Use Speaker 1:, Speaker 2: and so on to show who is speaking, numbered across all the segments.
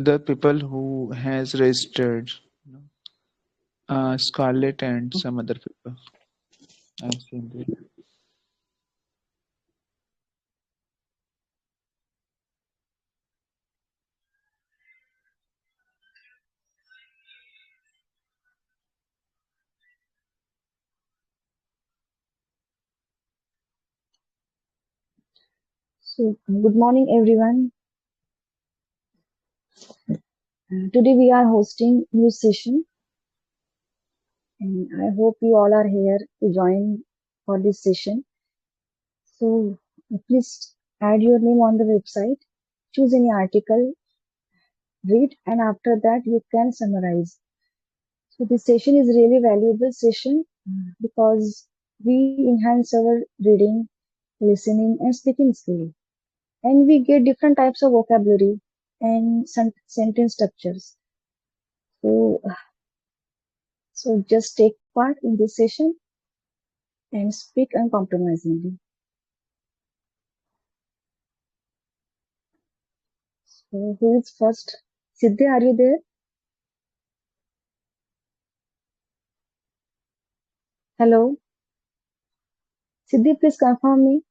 Speaker 1: The people who has registered, Scarlett and some other people. I've seen that.
Speaker 2: So, good morning, everyone. Today we are hosting new session, and I hope you all are here to join for this session. So, please add your name on the website, choose any article, read, and after that you can summarize. So, this session is really valuable session because we enhance our reading, listening, and speaking skill, and we get different types of vocabulary and sentence structures. So, So just take part in this session and speak uncompromisingly. So who is first? Siddhi, are you there? Hello? Siddhi, please confirm me.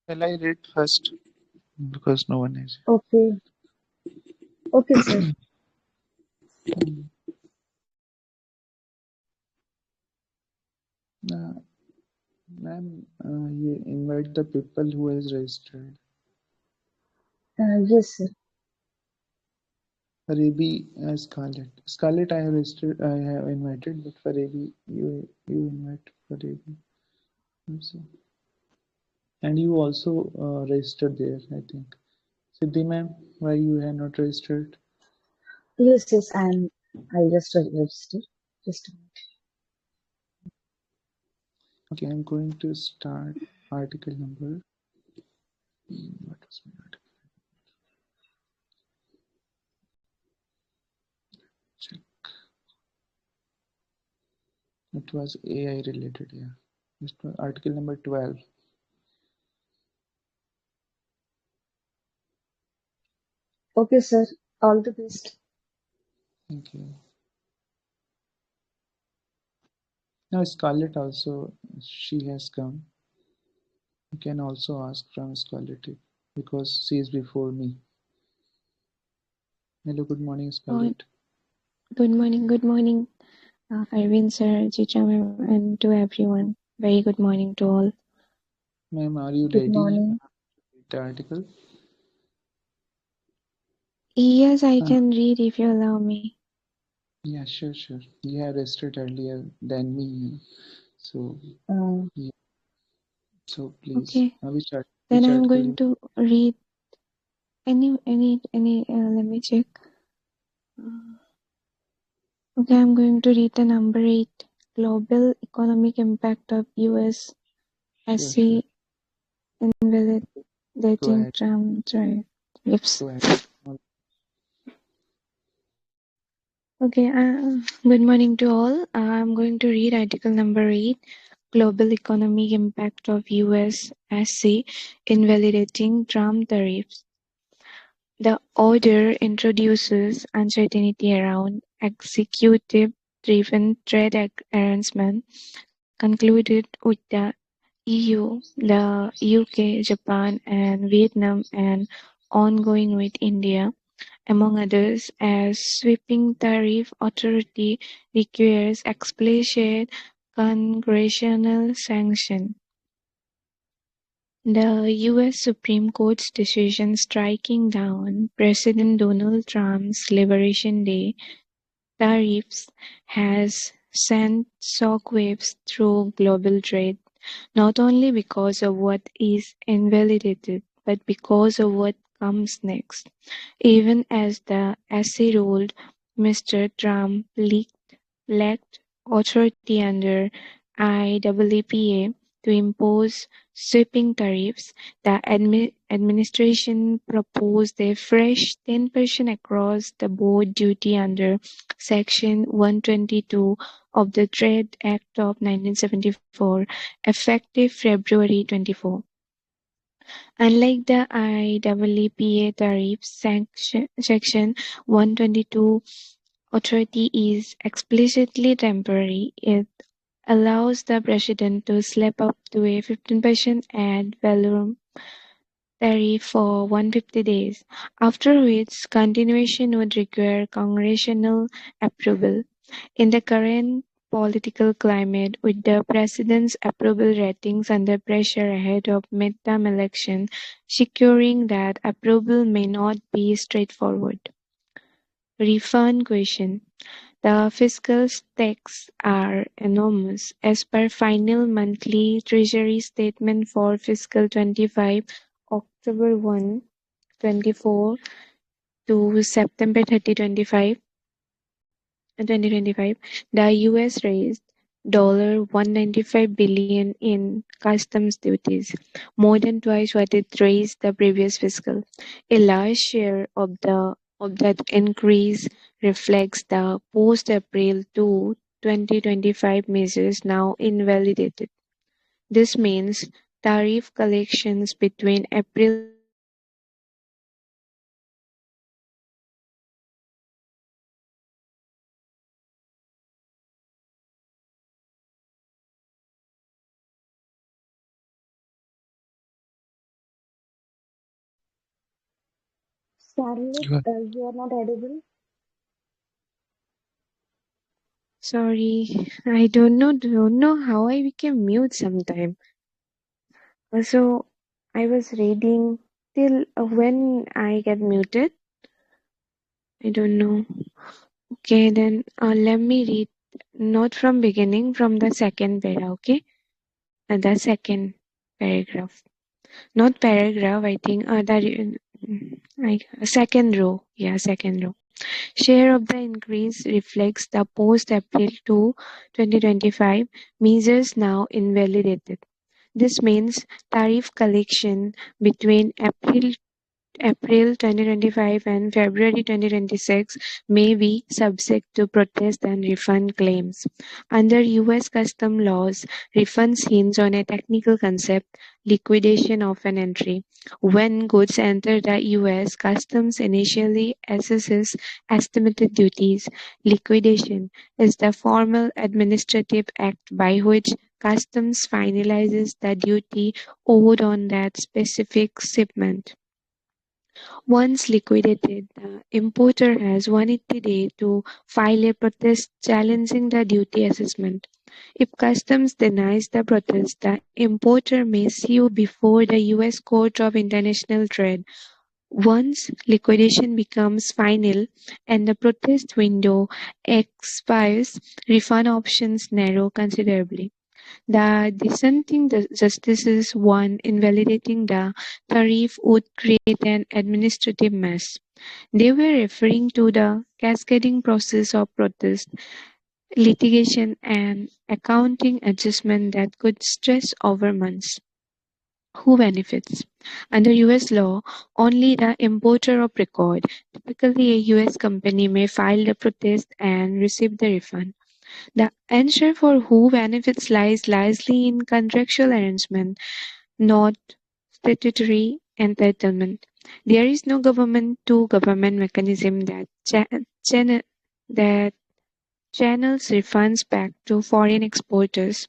Speaker 1: Shall I read first? Because no one is.
Speaker 2: Okay. Okay, sir.
Speaker 1: Ma'am, you invite the people who has registered.
Speaker 2: Yes, sir.
Speaker 1: Farabi, Scarlett. Scarlett, I have registered. I have invited, but Farabi, you invite Farabi. Also. And you also registered there, I think. Siddhi, ma'am, why you have not registered?
Speaker 2: Yes, I just registered. Just a minute.
Speaker 1: Okay, I'm going to start article number. What was my article? Check. It was AI related, yeah. It was article number 12.
Speaker 2: Okay, sir. All the best.
Speaker 1: Thank you. Now Scarlett also, she has come. You can also ask from Scarlett because she is before me. Hello, good morning, Scarlett.
Speaker 3: Good morning, Arvind sir, Chitra ma'am, and to everyone. Very good morning to all.
Speaker 1: Ma'am, are you
Speaker 2: Good
Speaker 1: ready
Speaker 2: morning.
Speaker 1: to read the article?
Speaker 3: Yes, I can read if you allow me.
Speaker 1: Yeah, sure. You have rested earlier than me, so yeah. So please,
Speaker 3: Okay.
Speaker 1: which
Speaker 3: Then I'm
Speaker 1: article?
Speaker 3: going to read any. Let me check. Okay, I'm going to read the number 8. Global economic impact of U.S.
Speaker 1: Sure.
Speaker 3: invalidating Trump tariffs.
Speaker 1: Go ahead.
Speaker 3: Okay, good morning to all. I'm going to read article number 8, Global Economic Impact of U.S.-SC Invalidating Trump Tariffs. The order introduces uncertainty around executive-driven trade arrangements concluded with the EU, the UK, Japan, and Vietnam, and ongoing with India, among others, as sweeping tariff authority requires explicit congressional sanction. The U.S. Supreme Court's decision striking down President Donald Trump's Liberation Day tariffs has sent shockwaves through global trade, not only because of what is invalidated, but because of what comes next. Even as the essay ruled, Mr. Trump lacked authority under IAAPA to impose sweeping tariffs. The administration proposed a fresh 10% across-the-board duty under Section 122 of the Trade Act of 1974, effective February 24. Unlike the IEEPA tariff, Section 122 authority is explicitly temporary. It allows the president to slap up to a 15% ad valorem tariff for 150 days, after which continuation would require congressional approval. In the current political climate, with the president's approval ratings under pressure ahead of midterm election, securing that approval may not be straightforward. Refund question. The fiscal stakes are enormous. As per final monthly Treasury statement for fiscal 25, October 1, 24 to September 30, 2025, the US raised $195 billion in customs duties, more than twice what it raised the previous fiscal. A large share of that increase reflects the post-April 2, 2025 measures now invalidated. This means tariff collections between April 2025 and February 2026 may be subject to protest and refund claims. Under US law, only the importer of record
Speaker 2: Scarlett,
Speaker 1: Go
Speaker 2: you are not audible.
Speaker 3: Sorry, I don't know how I became mute sometime. So I was reading till when I get muted. I don't know. Okay, then let me read not from beginning, from the second para. Okay, the second paragraph, not paragraph. I think second row. Yeah, second row. Share of the increase reflects the post-April 2, 2025 measures now invalidated. This means tariff collection between April 2025 and February 2026 may be subject to protest and refund claims. Under US custom laws, refunds hinge on a technical concept, liquidation of an entry. When goods enter the US, customs initially assesses estimated duties. Liquidation is the formal administrative act by which customs finalizes the duty owed on that specific shipment. Once liquidated, the importer has 180 days to file a protest challenging the duty assessment. If customs denies the protest, the importer may sue before the US Court of International Trade. Once liquidation becomes final and the protest window expires, refund options narrow considerably. The dissenting justices warned invalidating the tariff would create an administrative mess. They were referring to the cascading process of protest, litigation, and accounting adjustment that could stretch over months. Who benefits? Under US law, only the importer of record, typically a US company, may file the protest and receive the refund. The answer for who benefits lies largely in contractual arrangement, not statutory entitlement. There is no government-to-government mechanism channel, that channels refunds back to foreign exporters.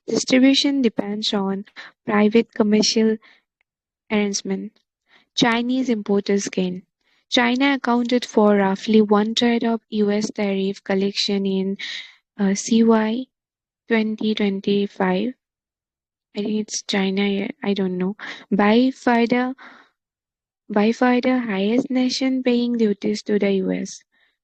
Speaker 3: Distribution depends on private commercial arrangement. Chinese importers gain. China accounted for roughly one-third of US tariff collection in CY 2025. I think it's China, yeah, I don't know. By far the highest nation paying duties to the US.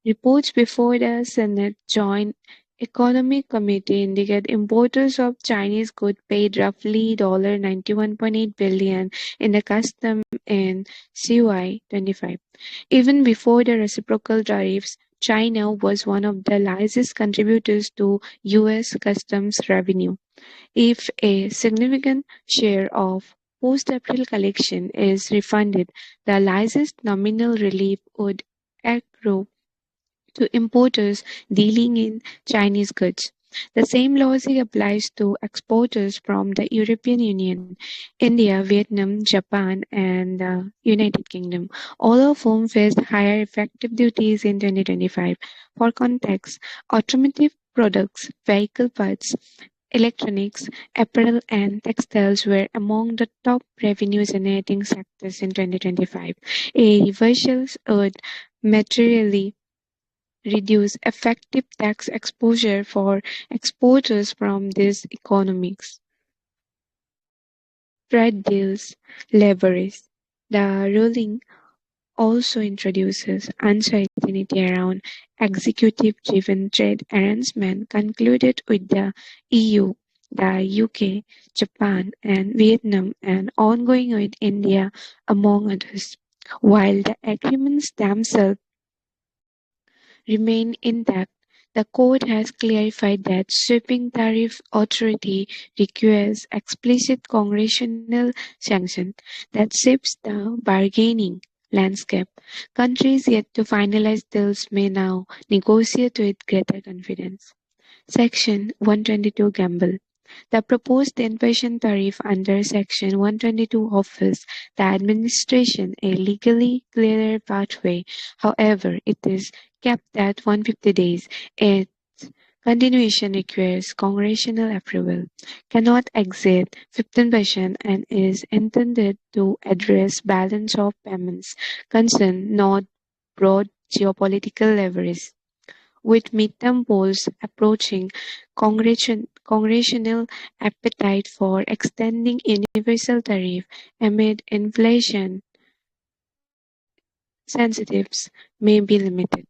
Speaker 3: Reports before the Senate Joint Economic Committee indicate importers of Chinese goods paid roughly $91.8 billion in the custom in CY 25. Even before the reciprocal tariffs, China was one of the largest contributors to US customs revenue. If a significant share of post-April collection is refunded, the largest nominal relief would accrue to importers dealing in Chinese goods. The same logic applies to exporters from the European Union, India, Vietnam, Japan, and the United Kingdom, all of whom faced higher effective duties in 2025. For context, automotive products, vehicle parts, electronics, apparel, and textiles were among the top revenue-generating sectors in 2025. A reversal would materially reduce effective tax exposure for exporters from these economies. Trade deals leverage. The ruling also introduces uncertainty around executive-driven trade arrangements concluded with the EU, the UK, Japan, and Vietnam, and ongoing with India, among others. While the agreements themselves remain intact, the court has clarified that sweeping tariff authority requires explicit congressional sanction that shapes the bargaining landscape. Countries yet to finalize deals may now negotiate with greater confidence. Section 122 Gamble. The proposed 10% tariff under Section 122 offers the administration a legally clearer pathway. However, it is capped at 150 days. Its continuation requires congressional approval, cannot exceed 15%, and is intended to address balance of payments concern, not broad geopolitical leverage. With midterm polls approaching, congressional appetite for extending universal tariff amid inflation sensitives may be limited.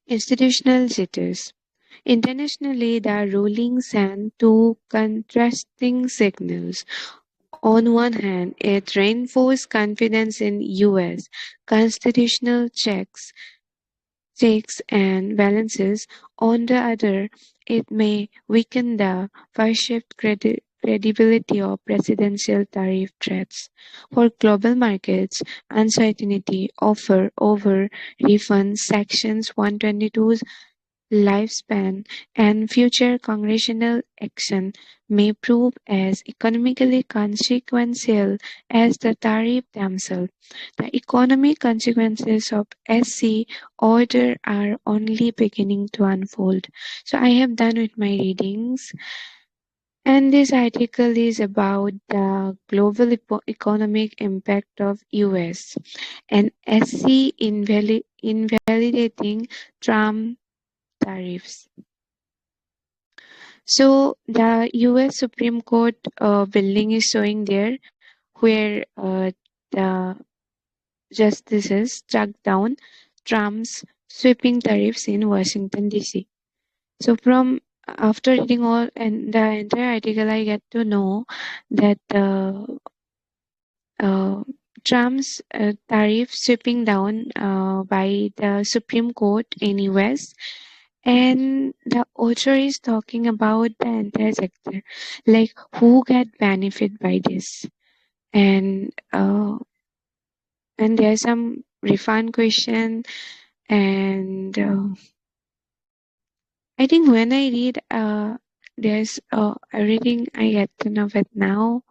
Speaker 3: Institutional jitters. Internationally, the ruling sent two contrasting signals. On one hand, it reinforced confidence in US constitutional checks and balances; on the other, it may weaken the perceived credibility of presidential tariff threats. For global markets, uncertainty over refunds, Sections 122's lifespan, and future congressional action may prove as economically consequential as the tariff themselves. The economic consequences of SC order are only beginning to unfold. So I have done with my readings. And this article is about the global economic impact of US and SC invalidating Trump tariffs. So the US Supreme Court building is showing there where the justices struck down Trump's sweeping tariffs in Washington DC. So from after reading all and the entire article, I get to know that Trump's tariff sweeping down by the Supreme Court in US, and the author is talking about the entire sector, like who get benefit by this, and there's some refund question, and I think when I read there's everything I get to know, but now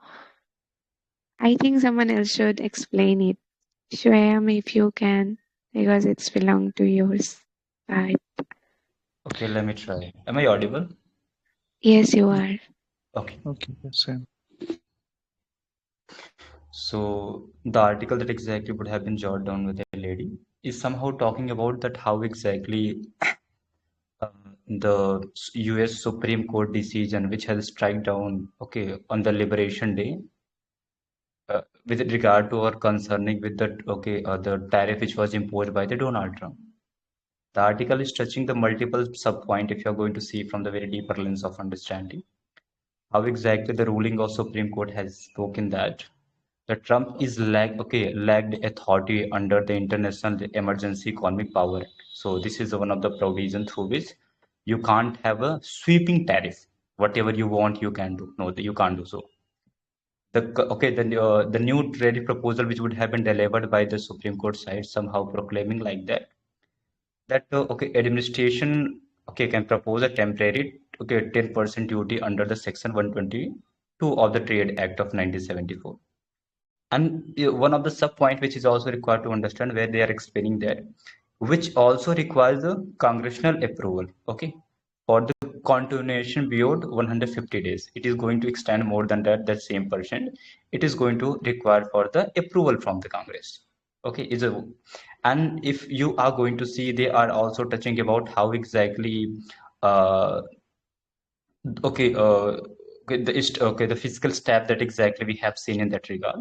Speaker 3: I think someone else should explain it. Shwayam, if you can, because it's belong to yours. Bye.
Speaker 4: Okay, let me try. Am I audible?
Speaker 3: Yes, you are.
Speaker 4: Okay.
Speaker 1: Okay, same.
Speaker 4: So the article that exactly would have been jotted down with a lady is somehow talking about that how exactly the US Supreme Court decision which has struck down on the Liberation Day with regard to or concerning with the the tariff which was imposed by the Donald Trump. The article is touching the multiple sub-point if you're going to see from the very deeper lens of understanding how exactly the ruling of Supreme Court has spoken that Trump is lacked authority under the International Emergency Economic Power Act. So this is one of the provisions through which you can't have a sweeping tariff. Whatever you want, you can do. No, you can't do so. The new tariff proposal which would have been delivered by the Supreme Court side somehow proclaiming like that administration okay, can propose a temporary, okay, 10% duty under the Section 122 of the Trade Act of 1974. And one of the sub point which is also required to understand where they are explaining that, which also requires the congressional approval, okay, for the continuation beyond 150 days. It is going to extend more than that same percent. It is going to require for the approval from the Congress. Okay, is a, and if you are going to see, they are also touching about how exactly uh, okay, the physical step that exactly we have seen in that regard.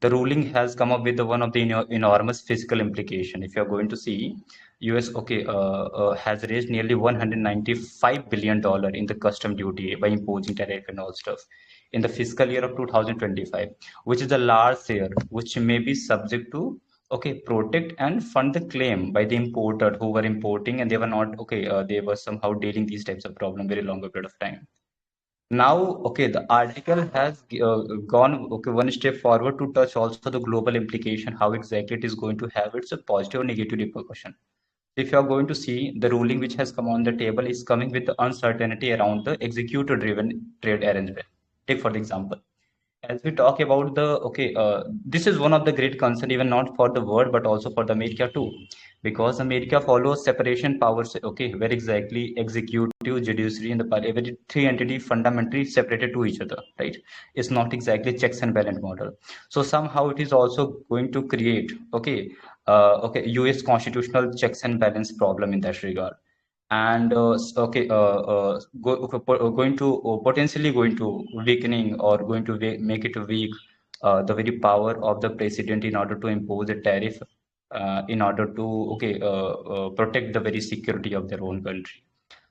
Speaker 4: The ruling has come up with one of the enormous physical implication. If you are going to see, US has raised nearly $195 billion in the custom duty by imposing tariff and all stuff in the fiscal year of 2025, which is a large share which may be subject to okay protect and fund the claim by the importer who were importing and they were not okay they were somehow dealing these types of problem very longer period of time. Now, okay, the article has gone okay one step forward to touch also the global implication, how exactly it is going to have its a positive or negative repercussion. If you are going to see, the ruling which has come on the table is coming with the uncertainty around the executor-driven trade arrangement. Take for the example, as we talk about the this is one of the great concern even not for the world but also for the America too, because America follows separation powers, okay, where exactly executive, judiciary and the every three entity fundamentally separated to each other, right? It's not exactly checks and balance model. So somehow it is also going to create US constitutional checks and balance problem in that regard. And going to potentially going to weakening or going to make it weak the very power of the president in order to impose a tariff in order to protect the very security of their own country.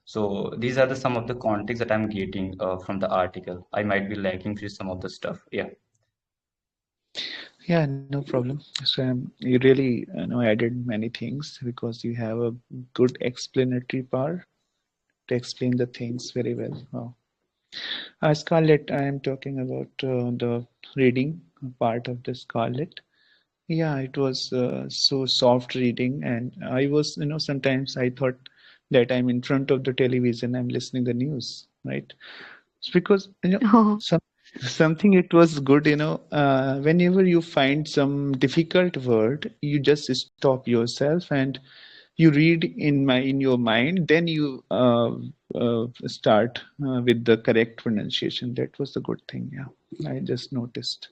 Speaker 4: So these are the some of the context that I'm getting from the article. I might be lacking with some of the stuff. Yeah.
Speaker 1: Yeah, no problem. So you really added many things because you have a good explanatory power to explain the things very well. Wow. Scarlet, I am talking about the reading part of the Scarlet. Yeah, it was so soft reading, and I was, sometimes I thought that I'm in front of the television, I'm listening the news, right? It's because
Speaker 3: Oh,
Speaker 1: something it was good, whenever you find some difficult word, you just stop yourself and you read in your mind, then you start with the correct pronunciation. That was the good thing. Yeah, I just noticed.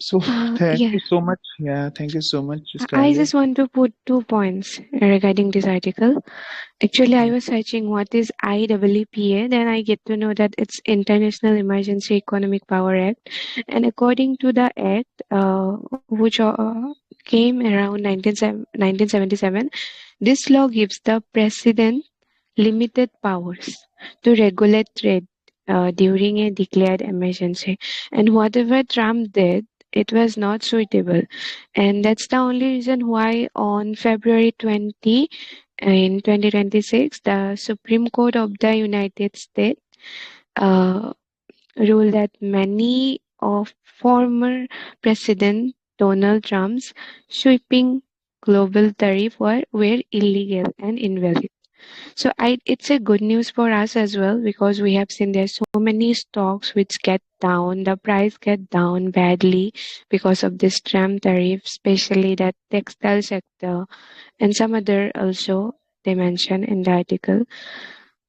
Speaker 1: So thank
Speaker 3: yeah.
Speaker 1: you so much. Yeah, thank you so much,
Speaker 3: I
Speaker 1: Scarlett.
Speaker 3: just want to put 2 points regarding this article. Actually, I
Speaker 1: Yeah,
Speaker 3: was searching what is IEEPA, then I get to know that it's International Emergency Economic Power Act. And according to the act, which came around 1977, this law gives the president limited powers to regulate trade during a declared emergency. And whatever Trump did, it was not suitable. And that's the only reason why on February 20, in 2026, the Supreme Court of the United States uh, ruled that many of former President Donald Trump's sweeping global tariff were illegal and invalid. So it's a good news for us as well because we have seen there's so many stocks which get down, the price get down badly because of this Trump tariff, especially that textile sector and some other also they mention in the article.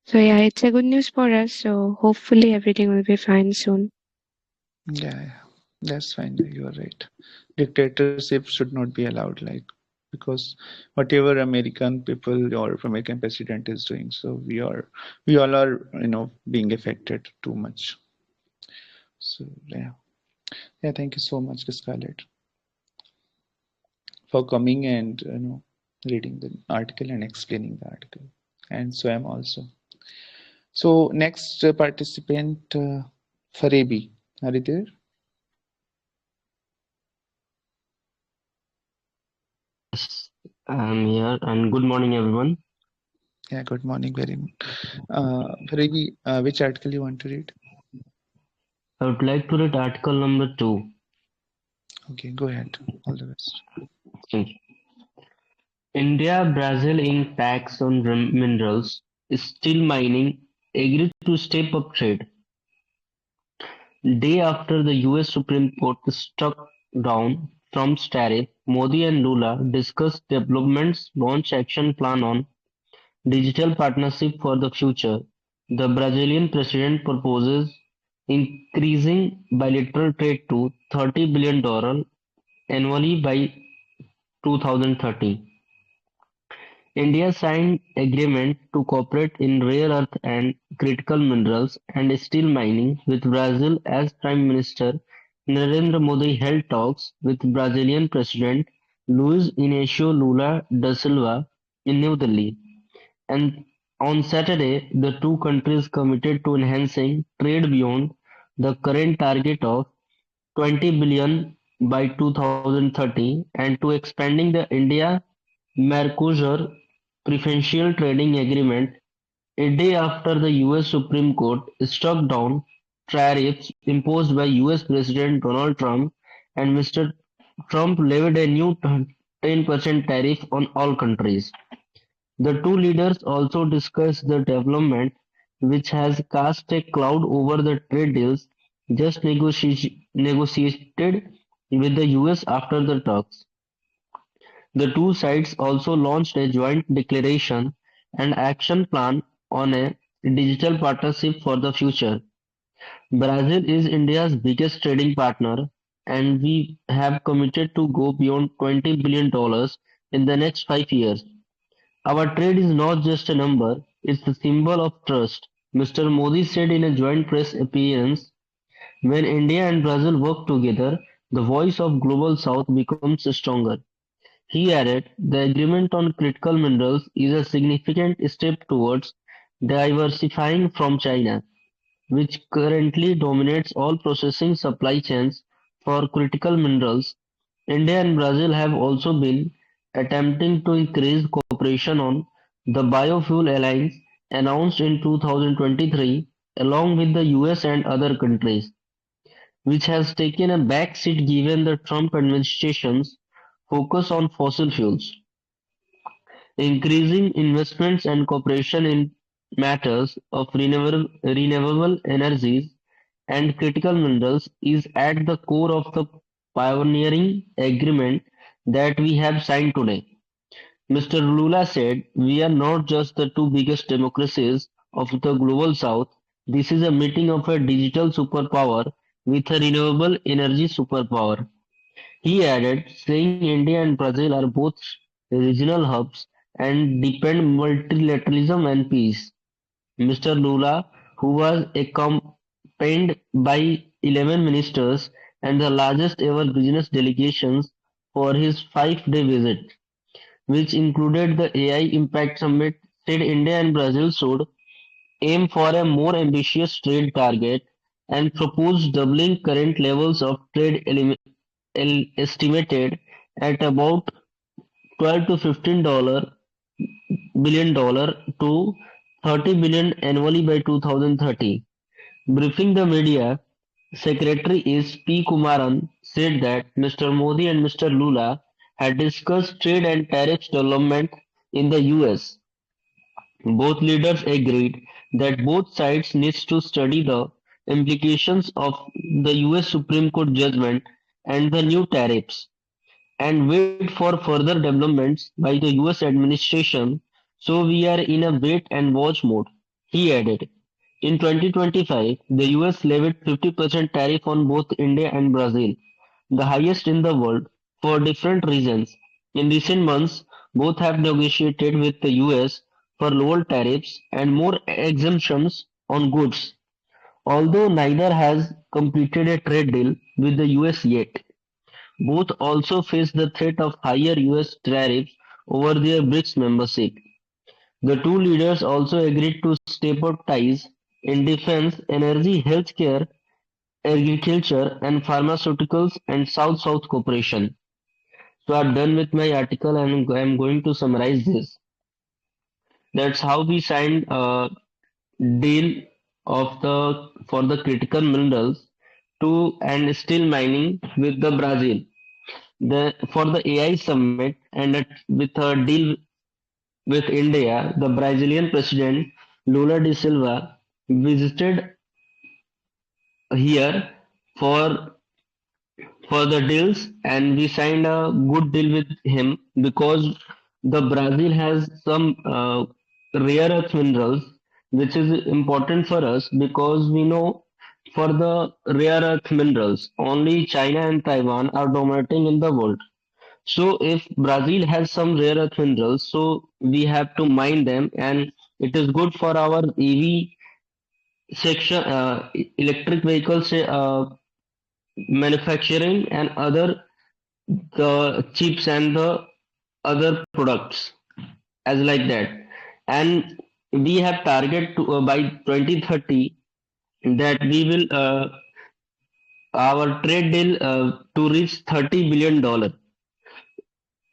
Speaker 3: So yeah, it's a good news for us. So hopefully everything will be fine soon.
Speaker 1: yeah, that's fine. You are right. Dictatorship should not be allowed, like, because whatever American people or American president is doing, so we all are, being affected too much. So yeah. Thank you so much, Scarlett, for coming and reading the article and explaining the article, and so am also. So next participant, Farebi, are you there?
Speaker 5: I'm here, and good morning, everyone.
Speaker 1: Yeah, good morning, very much. Farebi, which article you want to read?
Speaker 5: I would like to read article number 2.
Speaker 1: Okay, go ahead. All the best.
Speaker 5: Thank you. India, Brazil in tax on minerals. steel mining agreed to step up trade. Day after the US Supreme Court struck down Trump's tariff, Modi and Lula discussed developments, launched action plan on digital partnership for the future. The Brazilian president proposes increasing bilateral trade to $30 billion annually by 2030. India signed agreement to cooperate in rare earth and critical minerals and steel mining with Brazil as Prime Minister Narendra Modi held talks with Brazilian President Luiz Inácio Lula da Silva in New Delhi. And on Saturday, the two countries committed to enhancing trade beyond the current target of 20 billion by 2030 and to expanding the India-Mercosur preferential trading agreement a day after the US Supreme Court struck down tariffs imposed by US President Donald Trump and Mr. Trump levied a new 10% tariff on all countries. The two leaders also discussed the development which has cast a cloud over the trade deals just negotiated with the US after the talks. The two sides also launched a joint declaration and action plan on a digital partnership for the future. Brazil is India's biggest trading partner, and we have committed to go beyond $20 billion in the next 5 years. Our trade is not just a number, it's a symbol of trust, Mr. Modi said in a joint press appearance. When India and Brazil work together, the voice of Global South becomes stronger. He added, the agreement on critical minerals is a significant step towards diversifying from China, which currently dominates all processing supply chains for critical minerals. India and Brazil have also been attempting to increase cooperation on the Biofuel Alliance announced in 2023 along with the US and other countries, which has taken a back seat given the Trump administration's focus on fossil fuels. Increasing investments and cooperation in matters of renewable energies and critical minerals is at the core of the pioneering agreement that we have signed today. Mr. Lula said, we are not just the two biggest democracies of the global south, this is a meeting of a digital superpower with a renewable energy superpower. He added, saying India and Brazil are both regional hubs and depend multilateralism and peace. Mr. Lula, who was accompanied by 11 ministers and the largest ever business delegations for his 5-day visit, which included the AI Impact Summit, said India and Brazil should aim for a more ambitious trade target and propose doubling current levels of trade estimated at about 12 to $15 billion to 30 billion annually by 2030. Briefing the media, Secretary is P. Kumaran said that Mr. Modi and Mr. Lula had discussed trade and tariffs development in the US. Both leaders agreed that both sides needs to study the implications of the US Supreme Court judgment and the new tariffs and wait for further developments by the US administration, so we are in a wait and watch mode, he added. In 2025, the US levied 50% tariff on both India and Brazil, the highest in the world, for different reasons. In recent months, both have negotiated with the US for lower tariffs and more exemptions on goods, although neither has completed a trade deal with the US yet. Both also face the threat of higher US tariffs over their BRICS membership. The two leaders also agreed to step up ties in defense, energy, healthcare, agriculture, and pharmaceuticals and South-South cooperation. So I'm done with my article and I'm going to summarize this. That's how we signed a deal of the for the critical minerals to and steel mining with the Brazil. For the AI summit and with a deal with India, the Brazilian president Lula da Silva visited here for the deals, and we signed a good deal with him because the Brazil has some rare earth minerals which is important for us because we know for the rare earth minerals only China and Taiwan are dominating in the world. So if Brazil has some rare earth minerals, so we have to mine them, and it is good for our EV section, electric vehicles manufacturing and other the chips and the other products as like that. And we have target to by 2030 that we will our trade deal to reach $30 billion.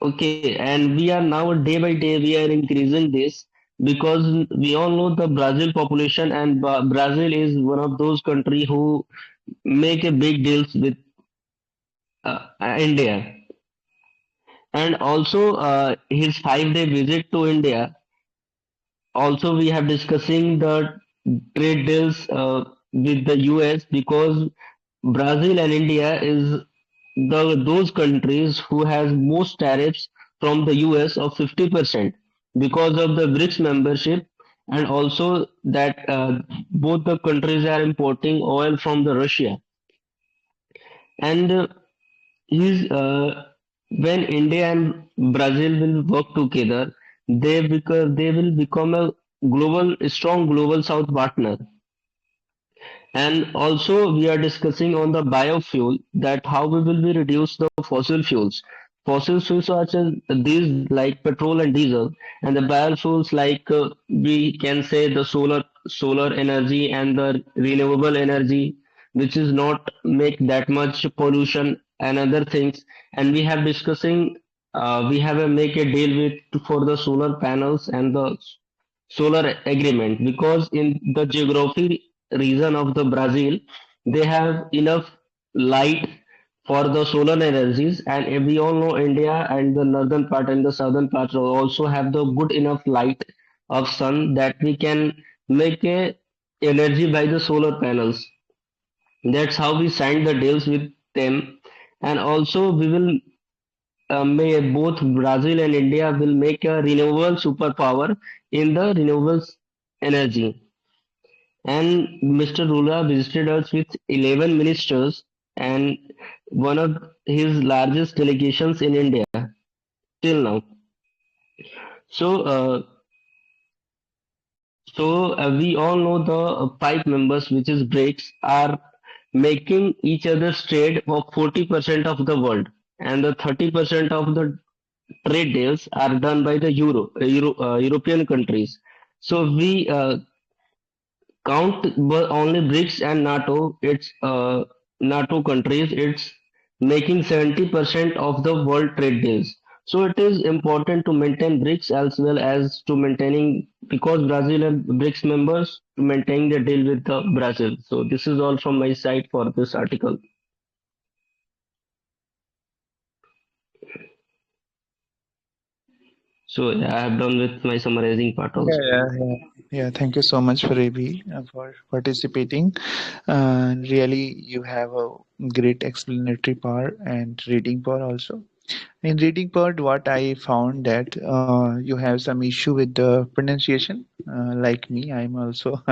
Speaker 5: Okay, and we are now day by day we are increasing this because we all know the Brazil population, and Brazil is one of those country who make a big deals with India. And also his 5 day visit to India. Also, we have discussing the trade deals with the US because Brazil and India is the those countries who has most tariffs from the US of 50% because of the BRICS membership, and also that both the countries are importing oil from the Russia. And is when India and Brazil will work together, they will become a strong global South partner. And also we are discussing on the biofuel that how we will be reduce the fossil fuels. Fossil fuels such as these like petrol and diesel, and the biofuels like we can say the solar energy and the renewable energy, which is not make that much pollution and other things. And we have discussing we have a make a deal with for the solar panels and the solar agreement because in the geography region of the Brazil they have enough light for the solar energies, and we all know India and the northern part and the southern part also have the good enough light of sun that we can make a energy by the solar panels. That's how we signed the deals with them. And also we will may both Brazil and India will make a renewable superpower in the renewables energy. And Mr. Lula visited us with 11 ministers and one of his largest delegations in India till now. So, we all know the five members, which is BRICS, are making each other's trade of 40% of the world, and the 30% of the trade deals are done by the European countries. So we count only BRICS and NATO. It's NATO countries. It's making 70% of the world trade deals. So it is important to maintain BRICS as well as to maintaining because Brazil and BRICS members to maintain the deal with the Brazil. So this is all from my side for this article. So yeah, I have done with my summarizing part also.
Speaker 1: Yeah. Thank you so much for AB for participating. Really, you have a great explanatory part and reading part also. In reading part, what I found that you have some issue with the pronunciation. Like me, I'm also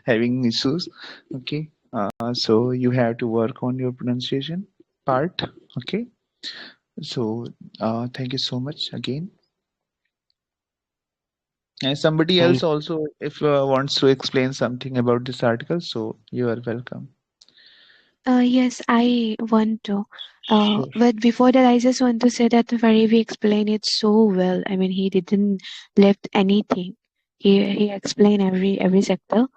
Speaker 1: having issues. Okay, so you have to work on your pronunciation part. Okay, so thank you so much again. And somebody else also, if wants to explain something about this article, so you are welcome.
Speaker 3: Yes, I want to.
Speaker 1: Sure.
Speaker 3: But before that, I just want to say that Faribi explained it so well. I mean, he didn't left anything. He explained every sector.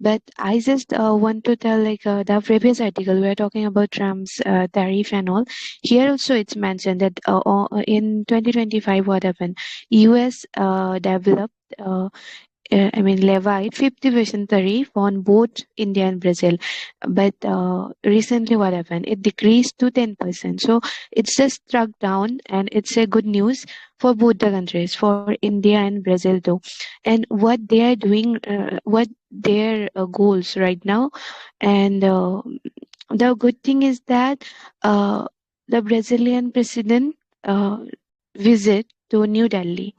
Speaker 3: But I just want to tell, like the previous article, we are talking about Trump's tariff and all. Here also, it's mentioned that in 2025, what happened? U.S. developed levied 50% tariff on both India and Brazil. But recently, what happened? It decreased to 10%. So it's just struck down, and it's a good news for both the countries, for India and Brazil too. And what they are doing, what their goals right now, and the good thing is that uh, the Brazilian president visit to New Delhi,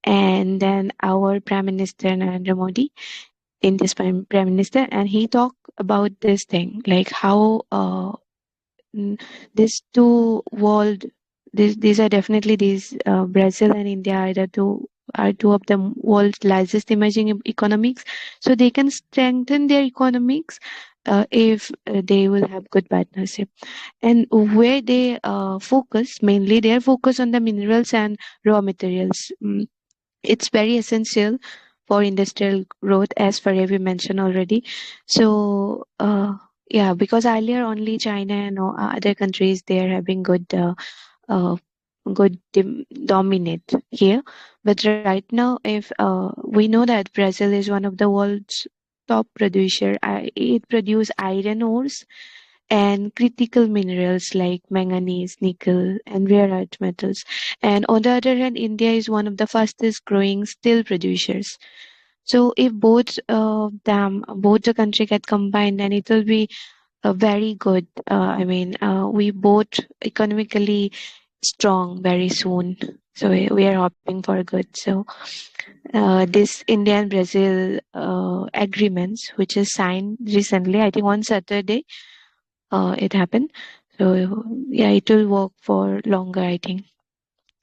Speaker 3: and then our Prime Minister Narendra Modi, India's Prime Minister, and he talked about this thing, like how these two world, these are definitely these Brazil and India are two of the world's largest emerging economics, so they can strengthen their economics if they will have good partnership. And where they focus mainly, they are focused on the minerals and raw materials. It's very essential for industrial growth, as Farabi mentioned already. So yeah, because earlier only China and other countries, they are having uh, dominate here. But right now, if we know that Brazil is one of the world's top producer, it produce iron ores and critical minerals like manganese, nickel, and rare earth metals. And on the other hand, India is one of the fastest growing steel producers. So if both both the country get combined, then it will be very good. We both economically strong very soon. So we are hoping for good. So this India and Brazil agreements, which is signed recently, I think on Saturday, it happened. So yeah, it will work for longer, I think.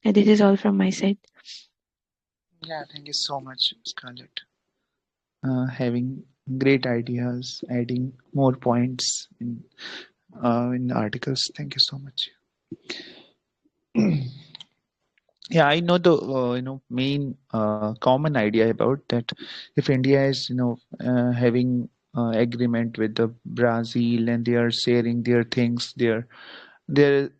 Speaker 3: And this is all from my side.
Speaker 1: Yeah, thank you so much, Scarlett. Having great ideas, adding more points in articles. Thank you so much. Yeah, I know the main common idea about that. If India is having agreement with the Brazil, and they are sharing their things, their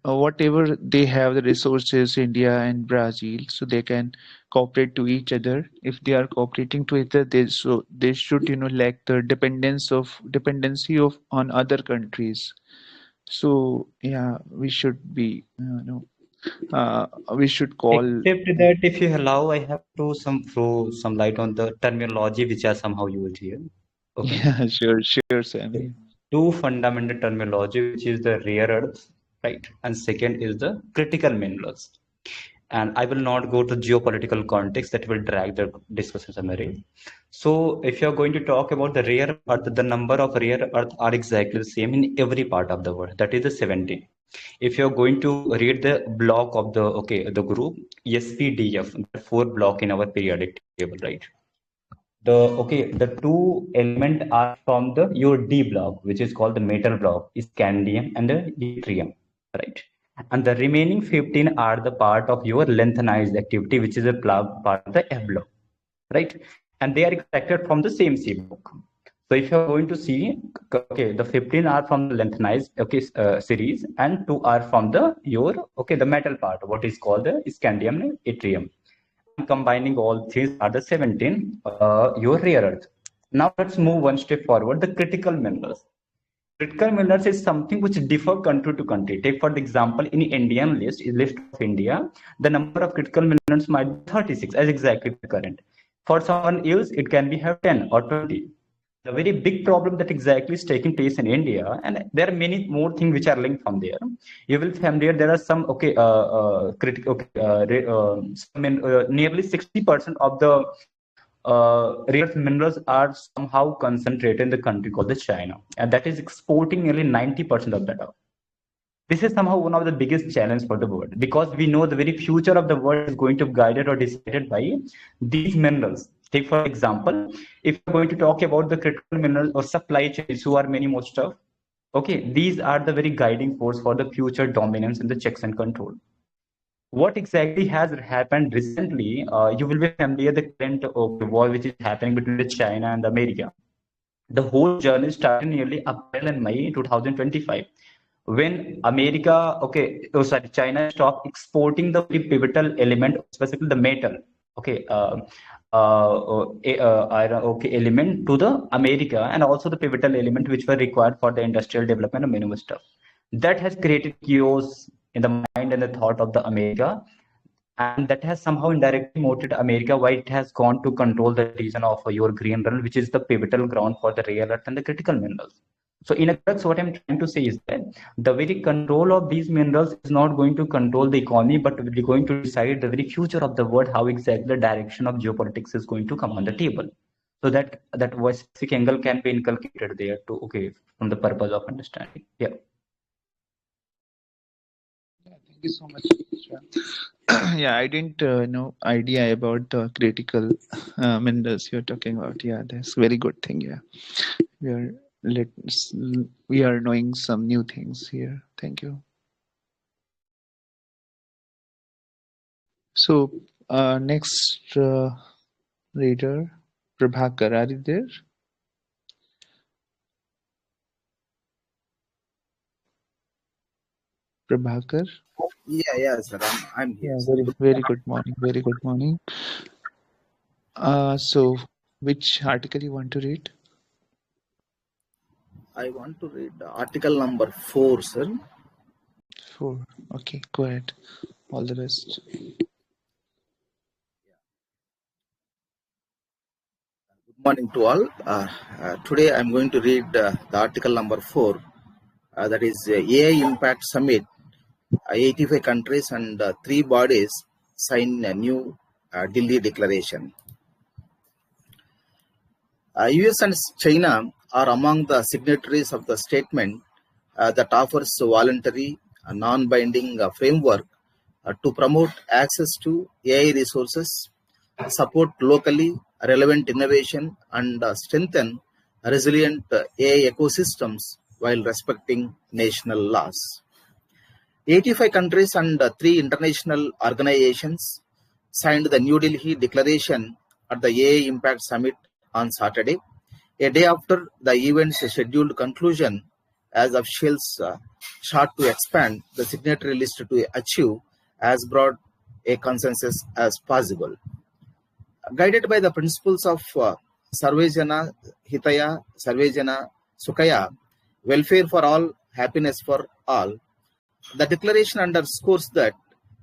Speaker 1: whatever they have, the resources, India and Brazil, so they can cooperate to each other. If they are cooperating to each other, they should lack the dependency of on other countries. So yeah, we should be we should call.
Speaker 4: Except that, if you allow, I have to throw some light on the terminology which are somehow used here. Okay.
Speaker 1: Yeah, sure, Sammy.
Speaker 4: Two fundamental terminology, which is the rare earth, right? And second is the critical minerals. And I will not go to geopolitical context, that will drag the discussion summary. So if you're going to talk about the rare earth, the number of rare earth are exactly the same in every part of the world. That is the 17. If you're going to read the block of the group SPDF, the 4 block in our periodic table, right? The two element are from the your D block, which is called the metal block, is scandium and the yttrium, right? And the remaining 15 are the part of your lengthenized activity, which is a part of the F block, right? And they are extracted from the same C block. So if you're going to see, the 15 are from the lengthenized series, and 2 are from the the metal part, what is called the scandium and yttrium. Combining all these are the 17 your rare earth. Now let's move one step forward, the critical minerals. Critical minerals is something which differ country to country. Take for example, in Indian list of India, the number of critical minerals might be 36 as exactly the current. For someone else, it can be have 10 or 20. The very big problem that exactly is taking place in India, and there are many more things which are linked from there. You will familiar, there are some nearly 60% of the rare earth minerals are somehow concentrated in the country called the China, and that is exporting nearly 90% of that out. This is somehow one of the biggest challenge for the world, because we know the very future of the world is going to be guided or decided by these minerals. Take for example, if you're going to talk about the critical minerals or supply chains, who are many more stuff. Okay, these are the very guiding force for the future dominance in the checks and control. What exactly has happened recently? You will be familiar the current war which is happening between the China and America. The whole journey started nearly April and May 2025, when China stopped exporting the very pivotal element, specifically the metal, okay, element to the America, and also the pivotal element which were required for the industrial development and many stuff. That has created chaos in the mind and the thought of the America, and that has somehow indirectly motivated America why it has gone to control the region of your green run, which is the pivotal ground for the rare earth and the critical minerals. So in a crux, what I'm trying to say is that the very control of these minerals is not going to control the economy, but we're going to decide the very future of the world, how exactly the direction of geopolitics is going to come on the table. So that specific angle can be inculcated there to, okay, from the purpose of understanding. Yeah.
Speaker 1: Thank you so much, Chitra. Yeah, I didn't know idea about the critical minerals you're talking about. Yeah, that's very good thing. Yeah, we are we are knowing some new things here. Thank you. So next reader, Prabhakar, are you there? Prabhakar?
Speaker 6: Yeah, sir. I'm here.
Speaker 1: Yeah, very good morning. Very good morning. So which article you want to read?
Speaker 6: I want to read article number 4, sir.
Speaker 1: 4. Okay, go ahead. All the best.
Speaker 6: Good morning to all. Today I'm going to read the article number 4. That is AI Impact Summit. 85 countries and 3 bodies sign a new Delhi Declaration. US and China are among the signatories of the statement that offers a voluntary, non-binding framework to promote access to AI resources, support locally relevant innovation, and strengthen resilient AI ecosystems while respecting national laws. 85 countries and 3 international organizations signed the New Delhi Declaration at the AI Impact Summit on Saturday, a day after the event's scheduled conclusion, as officials sought to expand the signatory list to achieve as broad a consensus as possible. Guided by the principles of Sarvejana Hitaya, Sarvejana Sukhaya, welfare for all, happiness for all, the declaration underscores that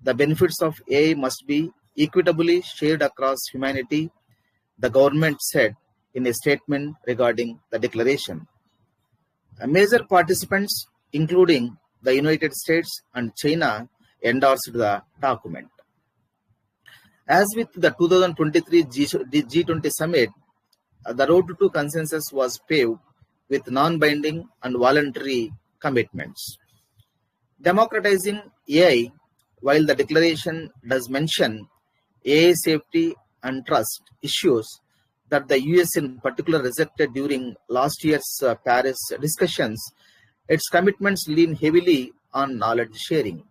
Speaker 6: the benefits of AI must be equitably shared across humanity, the government said in a statement regarding the declaration. Major participants, including the United States and China, endorsed the document. As with the 2023 G20 summit, the road to consensus was paved with non-binding and voluntary commitments. Democratizing AI, while the declaration does mention AI safety and trust issues that the US in particular rejected during last year's Paris discussions, its commitments lean heavily on knowledge sharing.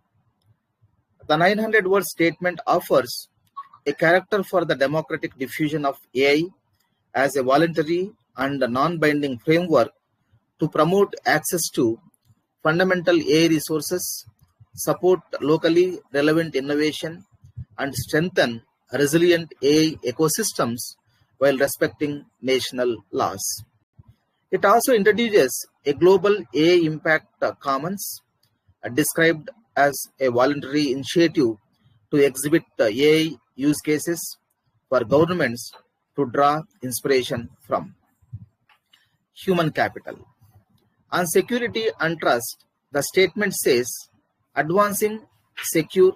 Speaker 6: The 900-word statement offers a character for the democratic diffusion of AI as a voluntary and non-binding framework to promote access to fundamental AI resources, support locally relevant innovation, and strengthen resilient AI ecosystems while respecting national laws. It also introduces a global AI impact commons, described as a voluntary initiative to exhibit AI use cases for governments to draw inspiration from. Human capital. On security and trust, the statement says advancing secure,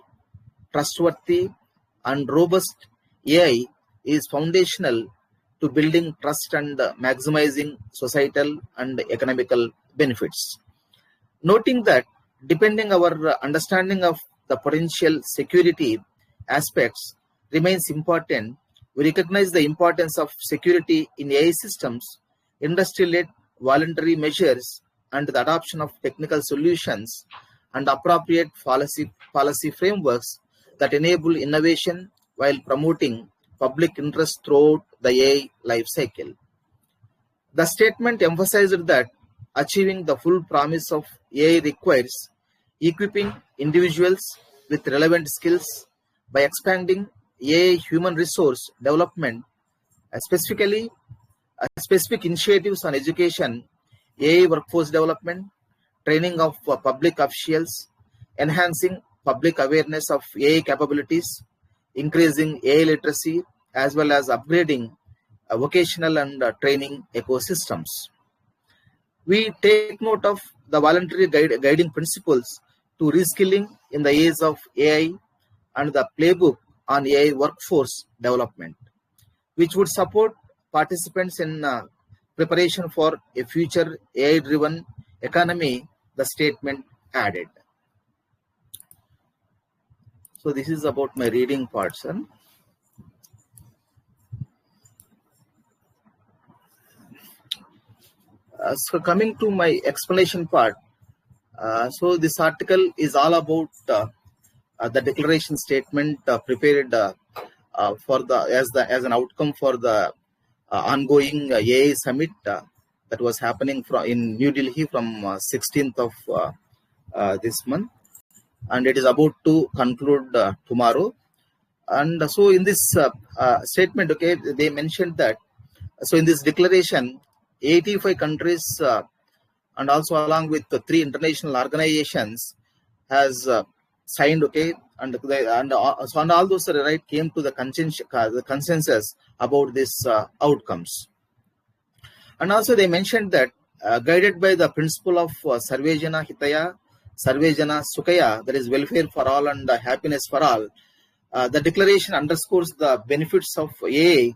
Speaker 6: trustworthy, and robust AI is foundational to building trust and maximizing societal and economical benefits. Noting that depending our understanding of the potential security aspects remains important, we recognize the importance of security in AI systems, industry-led voluntary measures, and the adoption of technical solutions and appropriate policy frameworks that enable innovation while promoting public interest throughout the AI life cycle. The statement emphasized that achieving the full promise of AI requires equipping individuals with relevant skills by expanding AI human resource development, specifically specific initiatives on education, AI workforce development, training of public officials, enhancing public awareness of AI capabilities, increasing AI literacy, as well as upgrading vocational and training ecosystems. We take note of the voluntary guiding principles to reskilling in the age of AI and the playbook on AI workforce development, which would support participants in preparation for a future AI-driven economy, the statement added. So this is about my reading part, sir. So coming to my explanation part, so this article is all about the declaration statement prepared for as an outcome for the ongoing AI summit that was happening in New Delhi from 16th of this month, and it is about to conclude tomorrow. And so in this statement, okay, they mentioned that, so in this declaration, 85 countries and also along with the 3 international organizations has signed, okay, and all those right came to the consensus about these outcomes. And also they mentioned that guided by the principle of Sarvejana Hitaya, Sarvejana Sukhaya, that is welfare for all and happiness for all, the declaration underscores the benefits of AI.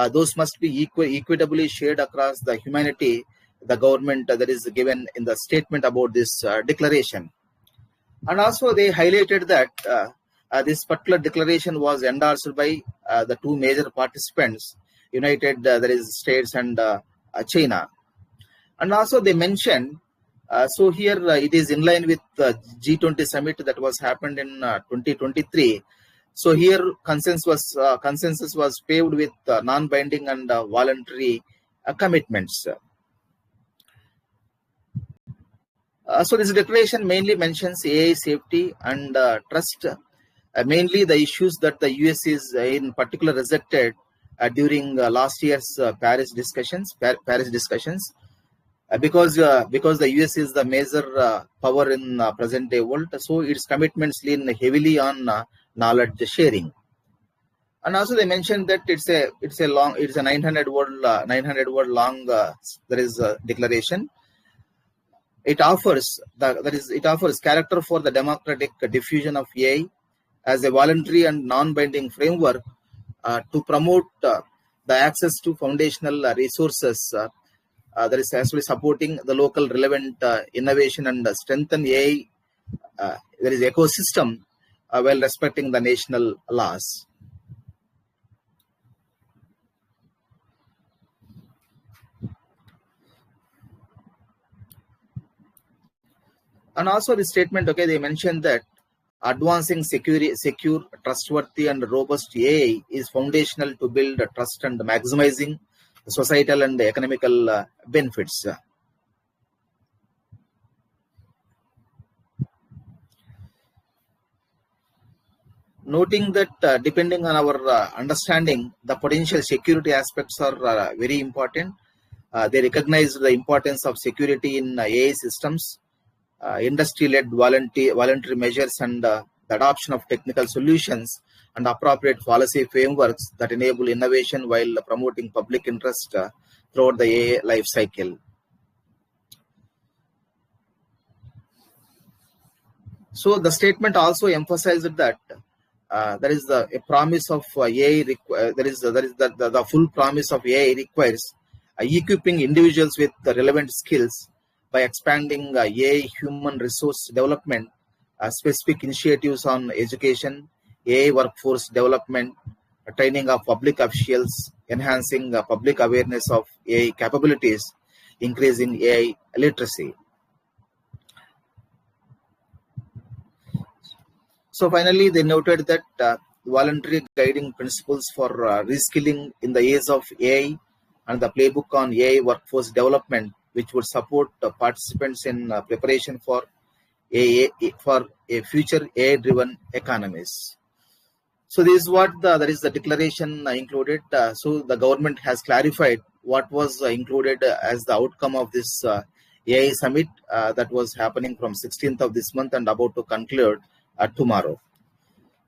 Speaker 6: Those must be equitably shared across the humanity, the government that is given in the statement about this declaration. And also they highlighted that this particular declaration was endorsed by the 2 major participants, United that is States and China. And also they mentioned, so here it is in line with the G20 summit that was happened in 2023. So here consensus was paved with non-binding and voluntary commitments. So this declaration mainly mentions AI safety and trust, mainly the issues that the US is in particular rejected during last year's Paris discussions, because the US is the major power in present day world. So its commitments lean heavily on knowledge sharing. And also they mentioned that it's a 900 word long there is a declaration. It offers character for the democratic diffusion of AI as a voluntary and non-binding framework to promote the access to foundational resources that is actually supporting the local relevant innovation and strengthen AI there is ecosystem while respecting the national laws. And also the statement, okay, they mentioned that advancing secure, trustworthy and robust AI is foundational to build trust and maximizing societal and economical benefits. Noting that depending on our understanding, the potential security aspects are very important. They recognize the importance of security in AI systems, industry-led voluntary measures, and the adoption of technical solutions and appropriate policy frameworks that enable innovation while promoting public interest throughout the AI life cycle. So the statement also emphasized that there is a promise of AI. The full promise of AI requires equipping individuals with the relevant skills by expanding AI human resource development, specific initiatives on education, AI workforce development, training of public officials, enhancing public awareness of AI capabilities, increasing AI literacy. So finally, they noted that voluntary guiding principles for reskilling in the age of AI and the playbook on AI workforce development, which would support participants in preparation for a future AI-driven economies. So this is what that is the declaration included. So the government has clarified what was included as the outcome of this AI summit that was happening from 16th of this month and about to conclude tomorrow.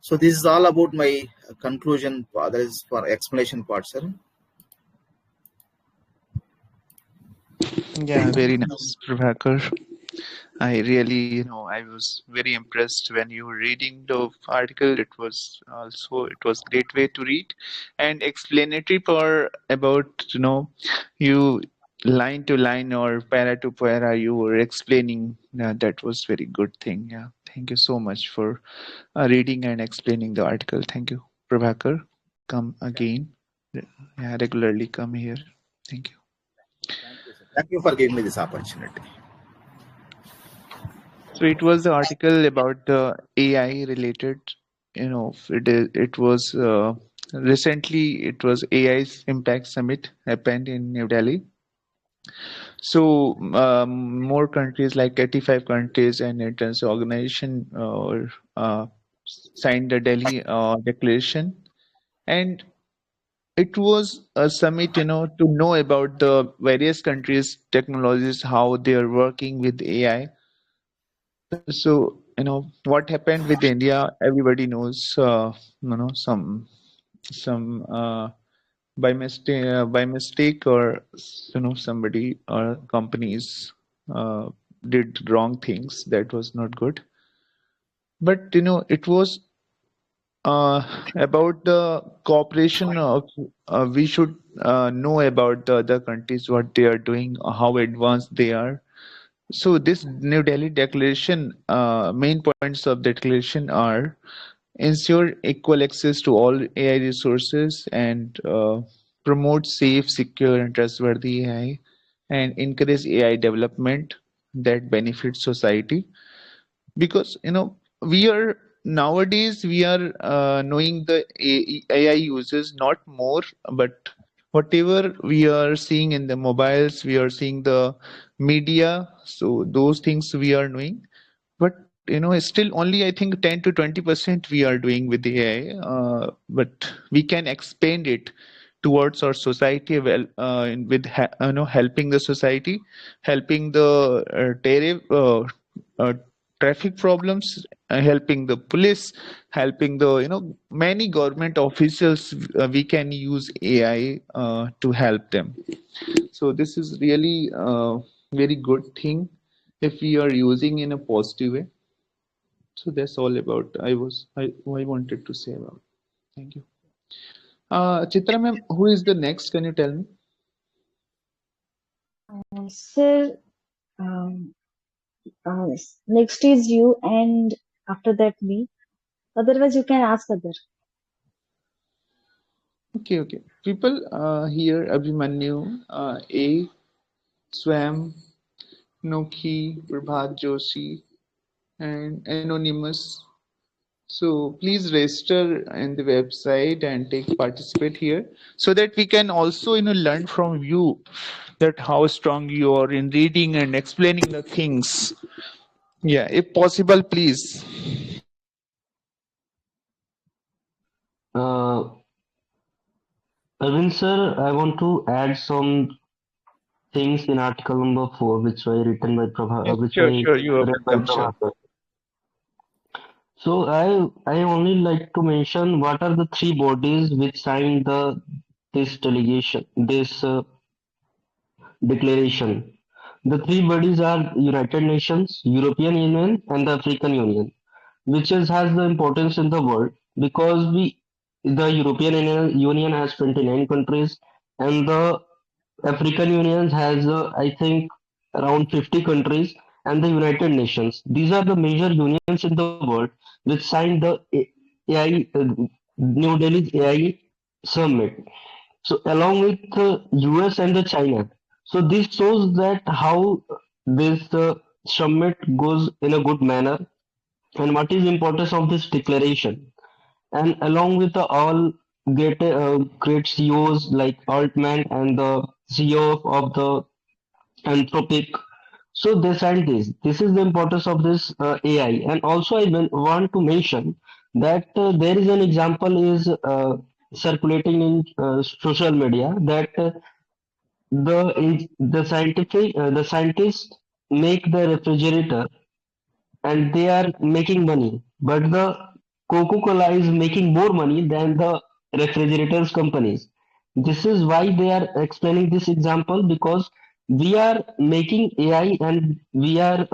Speaker 6: So this is all about my conclusion. That is for explanation part, sir.
Speaker 1: Yeah, very nice, Prabhakar. I really, I was very impressed when you were reading the article. It was great way to read and explanatory for about, you line to line or para to para, you were explaining. That was very good thing. Yeah. Thank you so much for reading and explaining the article. Thank you, Prabhakar. Come again. Yeah, regularly come here. Thank you.
Speaker 6: Thank you, sir. Thank you for giving me this opportunity.
Speaker 1: So it was the article about the AI related, it was recently it was AI's Impact Summit happened in New Delhi. So more countries like 85 countries and international organization signed the Delhi Declaration, and it was a summit, to know about the various countries' technologies, how they are working with AI. So, what happened with India, everybody knows, some by mistake or, somebody or companies uh, did wrong things. That was not good. But, it was about the cooperation of, we should know about the other countries, what they are doing, how advanced they are. So this New Delhi Declaration, main points of the declaration are ensure equal access to all AI resources and promote safe, secure, and trustworthy AI, and encourage AI development that benefits society. Because we are nowadays we are knowing the AI uses not more, but whatever we are seeing in the mobiles, we are seeing the media, so those things we are knowing. But still only I think 10 to 20% we are doing with the AI, but we can expand it towards our society, well, with helping the society, helping the traffic problems, helping the police, helping the many government officials. We can use AI to help them. So this is really a very good thing if we are using in a positive way. So that's all about I wanted to say about. Thank you. Chitra ma'am, who is the next? Can you tell me?
Speaker 2: Sir, um, next is you, and after that me. Otherwise, you can ask other.
Speaker 1: Okay. People here, Abhimanyu, A, Swam, Noki, Prabhat Joshi, and Anonymous. So please register in the website and participate here, so that we can also learn from you that how strong you are in reading and explaining the things. Yeah, if possible, please.
Speaker 5: Arvind sir, I want to add some things in article number 4, which were written by
Speaker 1: Yes,
Speaker 5: which
Speaker 1: sure,
Speaker 5: I
Speaker 1: sure. You are
Speaker 5: read by
Speaker 1: welcome. Sure.
Speaker 5: Prabhakar. So I only like to mention what are the three bodies which signed this declaration. The three bodies are United Nations, European Union, and the African Union, which has the importance in the world because the Union has 29 countries, and the African Union has, I think, around 50 countries, and the United Nations. These are the major unions in the world which signed the AI, New Delhi's AI summit. So, along with the US and the China. So, this shows that how this summit goes in a good manner and what is importance of this declaration. And along with all great CEOs like Altman and the CEO of the Anthropic. So they signed this. This is the importance of this AI. And also I want to mention that there is an example is circulating in social media that the scientists make the refrigerator and they are making money, but the Coca-Cola is making more money than the refrigerators companies. This is why they are explaining this example, because we are making AI and we are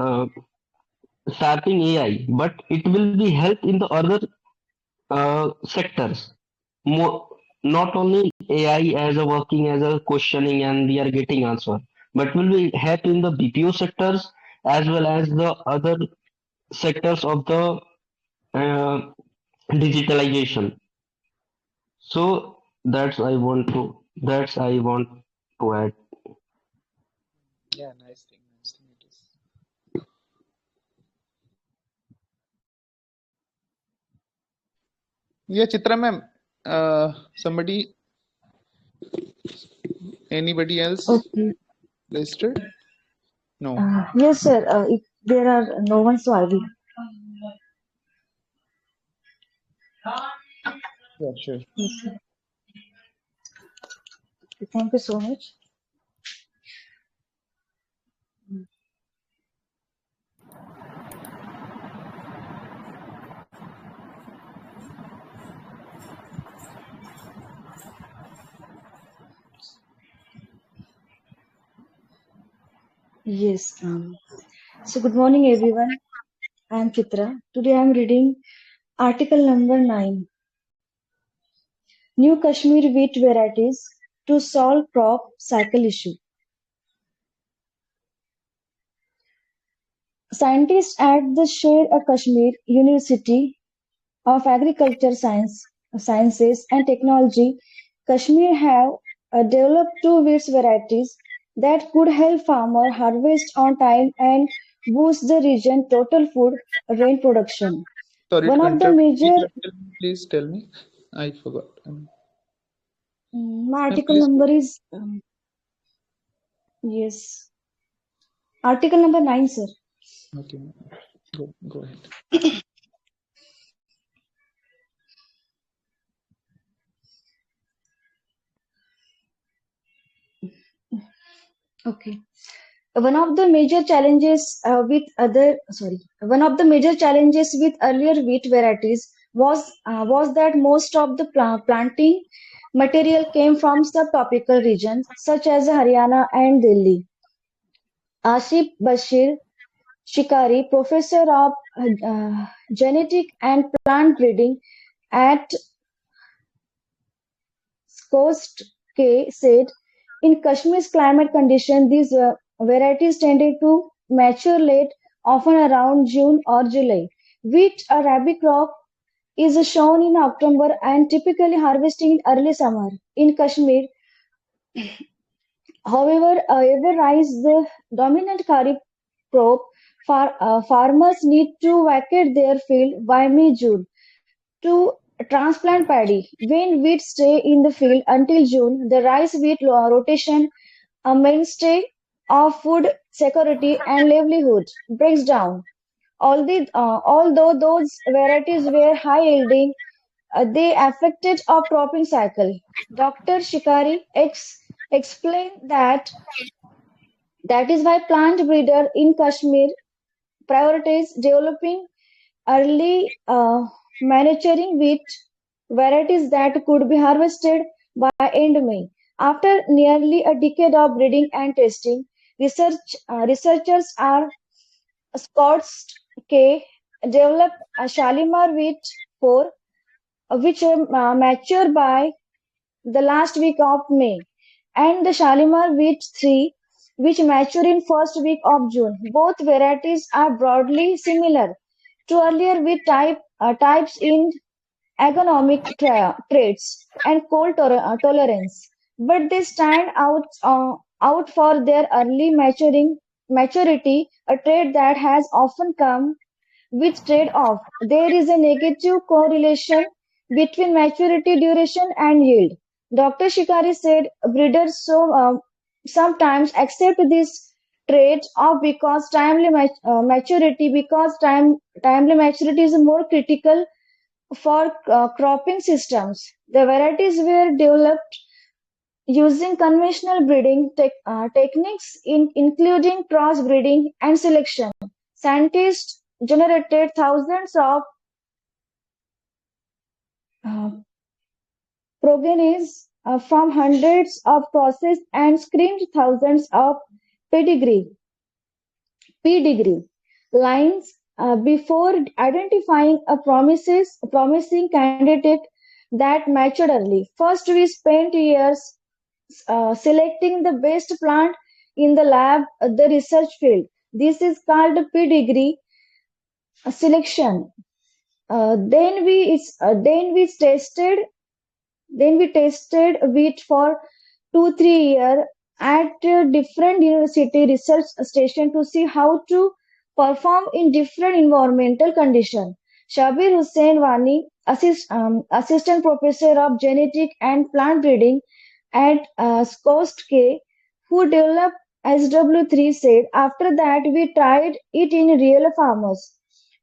Speaker 5: sharpening AI, but it will be help in the other sectors. More, not only AI as a working as a questioning and we are getting answer, but will be help in the BPO sectors as well as the other sectors of the uh, digitalization. So that's I want to add.
Speaker 1: Yeah, nice thing it is. Yeah, Chitra ma'am, somebody, anybody else
Speaker 2: Okay.
Speaker 1: listed? No.
Speaker 2: Yes, sir. If there are no one, so I will.
Speaker 1: Yeah, sure.
Speaker 2: Yes, sir. Thank you so much. Yes. So good morning, everyone. I am Chitra. Today I am reading article number 9. New Kashmir wheat varieties to solve crop cycle issue. Scientists at the Sher-e-Kashmir University of Sciences and Technology, Kashmir have developed two wheat varieties that could help farmers harvest on time and boost the region total food grain production.
Speaker 1: Sorry
Speaker 2: One
Speaker 1: to
Speaker 2: of the
Speaker 1: interrupt.
Speaker 2: major
Speaker 1: Please tell me. I forgot.
Speaker 2: my
Speaker 1: Ma'am,
Speaker 2: article
Speaker 1: please.
Speaker 2: number is yes, article number 9, sir.
Speaker 1: Okay. Go ahead.
Speaker 2: Okay. One of the major challenges one of the major challenges with earlier wheat varieties was that most of the planting material came from subtropical regions such as Haryana and Delhi. Asif Bashir Shikari, professor of genetic and plant breeding at Coast K, said, in Kashmir's climate condition, these varieties tended to mature late, often around June or July. Wheat, a rabi crop, is sown in October and typically harvested in early summer. In Kashmir, however, ever rice the dominant kharif crop, farmers need to vacate their field by mid-June to transplant paddy. When wheat stay in the field until June, the rice-wheat rotation, a mainstay of food security and livelihood, breaks down. Although those varieties were high-yielding, they affected our cropping cycle. Dr. Shikari explained that is why plant breeder in Kashmir prioritize developing early maturing wheat varieties that could be harvested by end May. After nearly a decade of breeding and testing, researchers are Scots K developed a Shalimar wheat 4, which mature by the last week of May, and the Shalimar wheat 3, which mature in first week of June. Both varieties are broadly similar to earlier wheat types in ergonomic traits and cold tolerance, but they stand out for their early maturity, a trait that has often come with trade-off. There is a negative correlation between maturity duration and yield. Dr. Shikari said breeders sometimes accept this trade-off because timely maturity is more critical for cropping systems. The varieties were developed using conventional breeding techniques including crossbreeding and selection. Scientists generated thousands of uh, progenies from hundreds of crosses and screened thousands of pedigree lines before identifying a promising candidate that matured early. First, we spent years selecting the best plant in the lab, the research field. This is called pedigree selection. Then we tested wheat for 2-3 years at different university research station to see how to perform in different environmental conditions. Shabir Hussain Wani, assistant professor of genetic and plant breeding at SCOST K, who developed SW3, said, "After that, we tried it in real farmers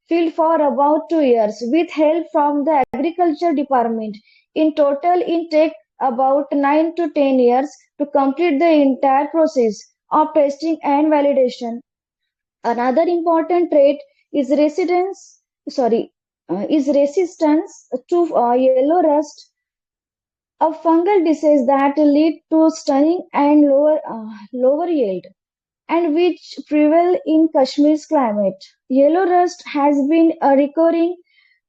Speaker 2: field for about 2 years with help from the agriculture department. In total, it takes about 9 to 10 years to complete the entire process of testing and validation." Another important trait is resistance to yellow rust, a fungal disease that lead to stunning and lower yield, and which prevail in Kashmir's climate. Yellow rust has been a recurring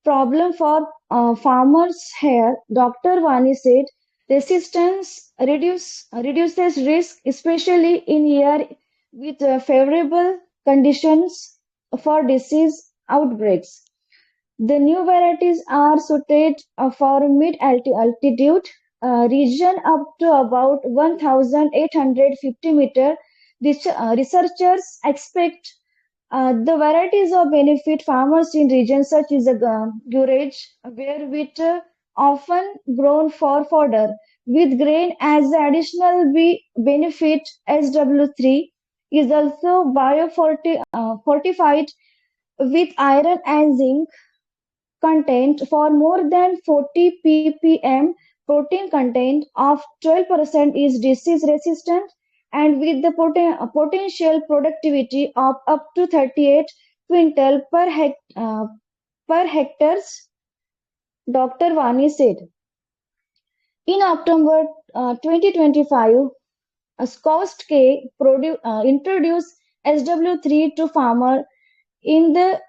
Speaker 2: problem for farmers here. Dr. Vani said resistance reduces risk, especially in year with favorable conditions for disease outbreaks. The new varieties are suited for mid-altitude region up to about 1,850 meters. Researchers expect the varieties of benefit farmers in regions such as Guraj, where wheat often grown for fodder, with grain as the additional benefit. SW3 is also fortified with iron and zinc content for more than 40 ppm. Protein content of 12% is disease resistant, and with the potential productivity of up to 38 quintal per hectares, Dr. Vani said. In October 2025, SCOST K introduced SW3 to farmer in the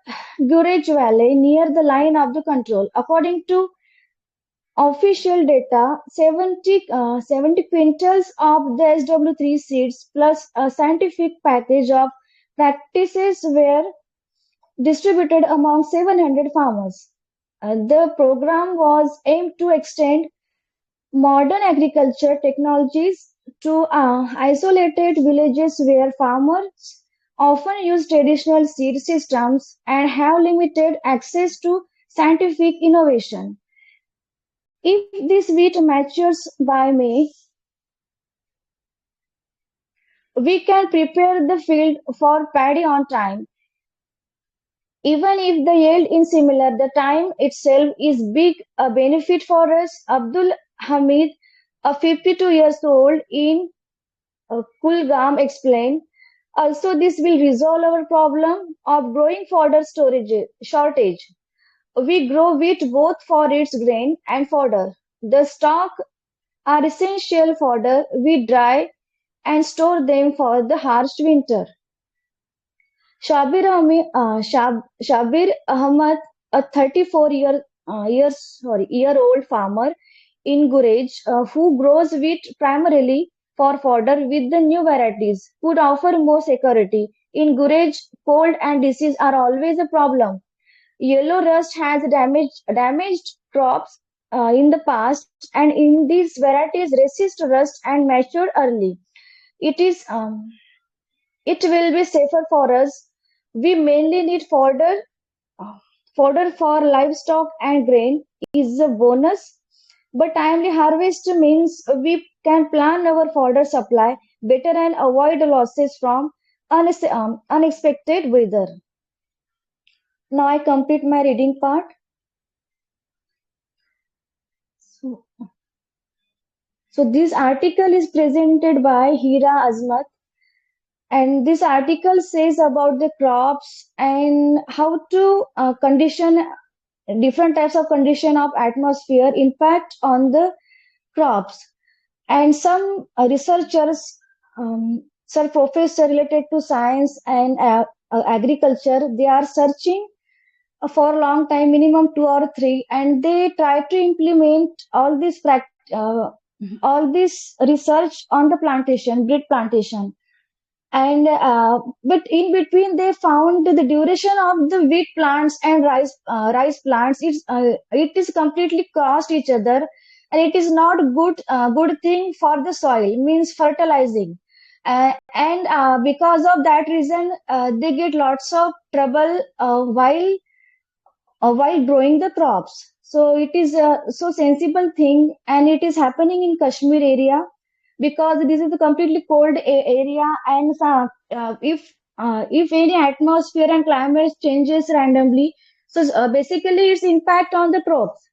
Speaker 2: Guraj Valley near the line of the control. According to official data, 70 quintals of the SW3 seeds plus a scientific package of practices were distributed among 700 farmers. The program was aimed to extend modern agriculture technologies to isolated villages where farmers often use traditional seed systems and have limited access to scientific innovation. If this wheat matures by May, we can prepare the field for paddy on time. Even if the yield is similar, the time itself is big a benefit for us. Abdul Hamid, a 52 years old in Kulgam, explained. Also, this will resolve our problem of growing fodder shortage. We grow wheat both for its grain and fodder. The stalk are essential fodder. We dry and store them for the harsh winter. Shabir Ahmad, a 34-year-old farmer in Guraj, who grows wheat primarily for fodder with the new varieties, could offer more security. In Guraj, cold and disease are always a problem. Yellow rust has damaged crops in the past, and in these varieties resist rust and mature early. It will be safer for us. We mainly need fodder. Fodder for livestock and grain is a bonus, but timely harvest means we can plan our fodder supply better and avoid losses from unexpected weather. Now I complete my reading part. So this article is presented by Hira Azmat, and this article says about the crops and how to condition different types of condition of atmosphere impact on the crops. And some researchers, some professors related to science and agriculture, they are searching for a long time, minimum 2 or 3, and they try to implement all this research on the plantation, bread plantation. And but in between they found the duration of the wheat plants and rice plants, it is completely crossed each other, and it is not good thing for the soil, means fertilizing. And because of that reason, they get lots of trouble while growing the crops. So it is a so sensible thing, and it is happening in Kashmir area, because this is a completely cold area. And if any atmosphere and climate changes randomly, so basically its impact on the crops.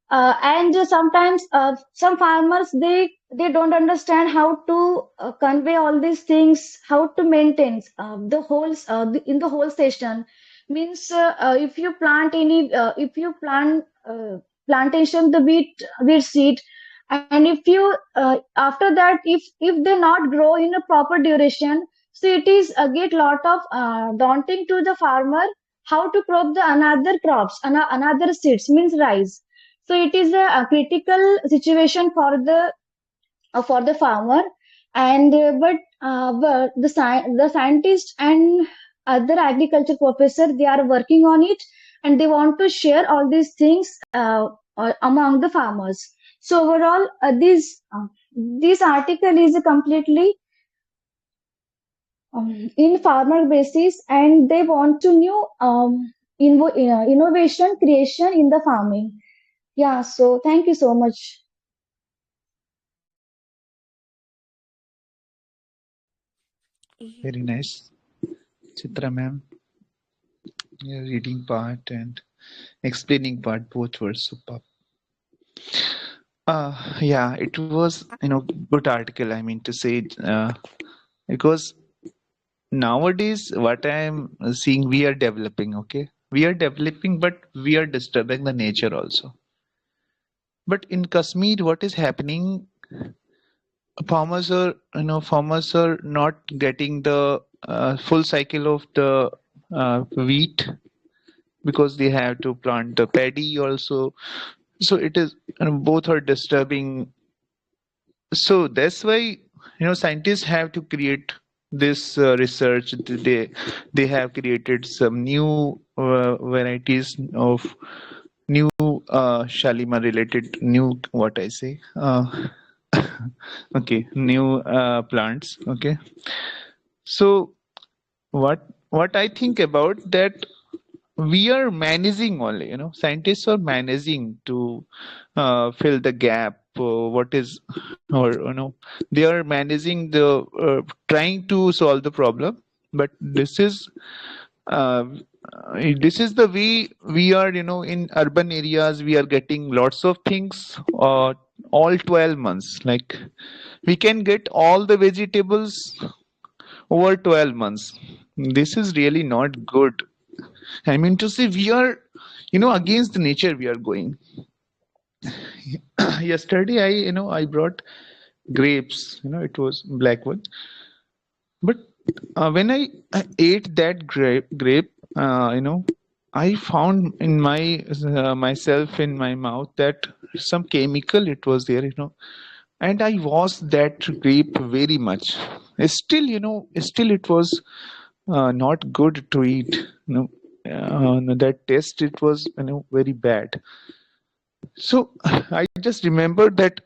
Speaker 2: And sometimes some farmers, they don't understand how to convey all these things, how to maintain the whole in the whole session. Means if you plant plantation the wheat seed, and if you after that, if they not grow in a proper duration, so it is get lot of daunting to the farmer how to crop the another crops, another seeds, means rice. So it is a critical situation for the farmer. And but the scientists and other agriculture professor, they are working on it, and they want to share all these things among the farmers. So overall, this article is completely in farmer basis, and they want to know innovation creation in the farming. Yeah, so thank you so much.
Speaker 1: Very nice. Chitra ma'am, your reading part and explaining part both were superb. Yeah, it was, good article. I mean to say, because nowadays what I am seeing, we are developing, okay? We are developing, but we are disturbing the nature also. But in Kashmir, what is happening? Farmers are not getting the full cycle of the wheat, because they have to plant the paddy also. So it is, both are disturbing. So that's why, scientists have to create this research. They have created some new varieties of new Shalimar related, new, what I say, okay, new plants. Okay. So what I think about that, we are managing only, scientists are managing to fill the gap. What is, or they are managing the trying to solve the problem. But this is the way we are. In urban areas, we are getting lots of things all 12 months. Like, we can get all the vegetables over 12 months. This is really not good. I mean to say, we are, against the nature we are going. Yesterday, I brought grapes, it was black one. But when I ate that grape, I found in myself in my mouth that some chemical it was there, and I washed that grape very much. Still, still it was not good to eat. That taste, it was very bad. So I just remember that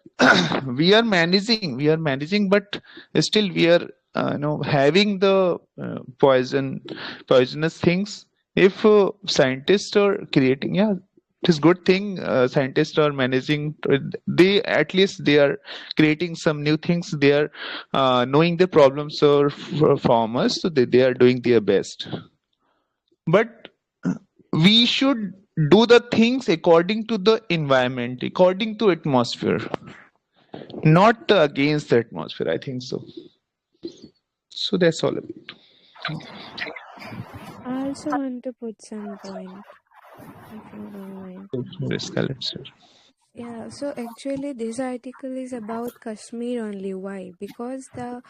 Speaker 1: we are managing, but still we are having the poisonous things. If scientists are creating, yeah, it is good thing. Scientists are managing. They, at least they are creating some new things. They are knowing the problems of farmers, so they are doing their best. But we should do the things according to the environment, according to atmosphere, not against the atmosphere. I think so. So that's all of it.
Speaker 3: I also want to put some point, if you don't mind. Yeah, so actually this article is about Kashmir only. Why? Because the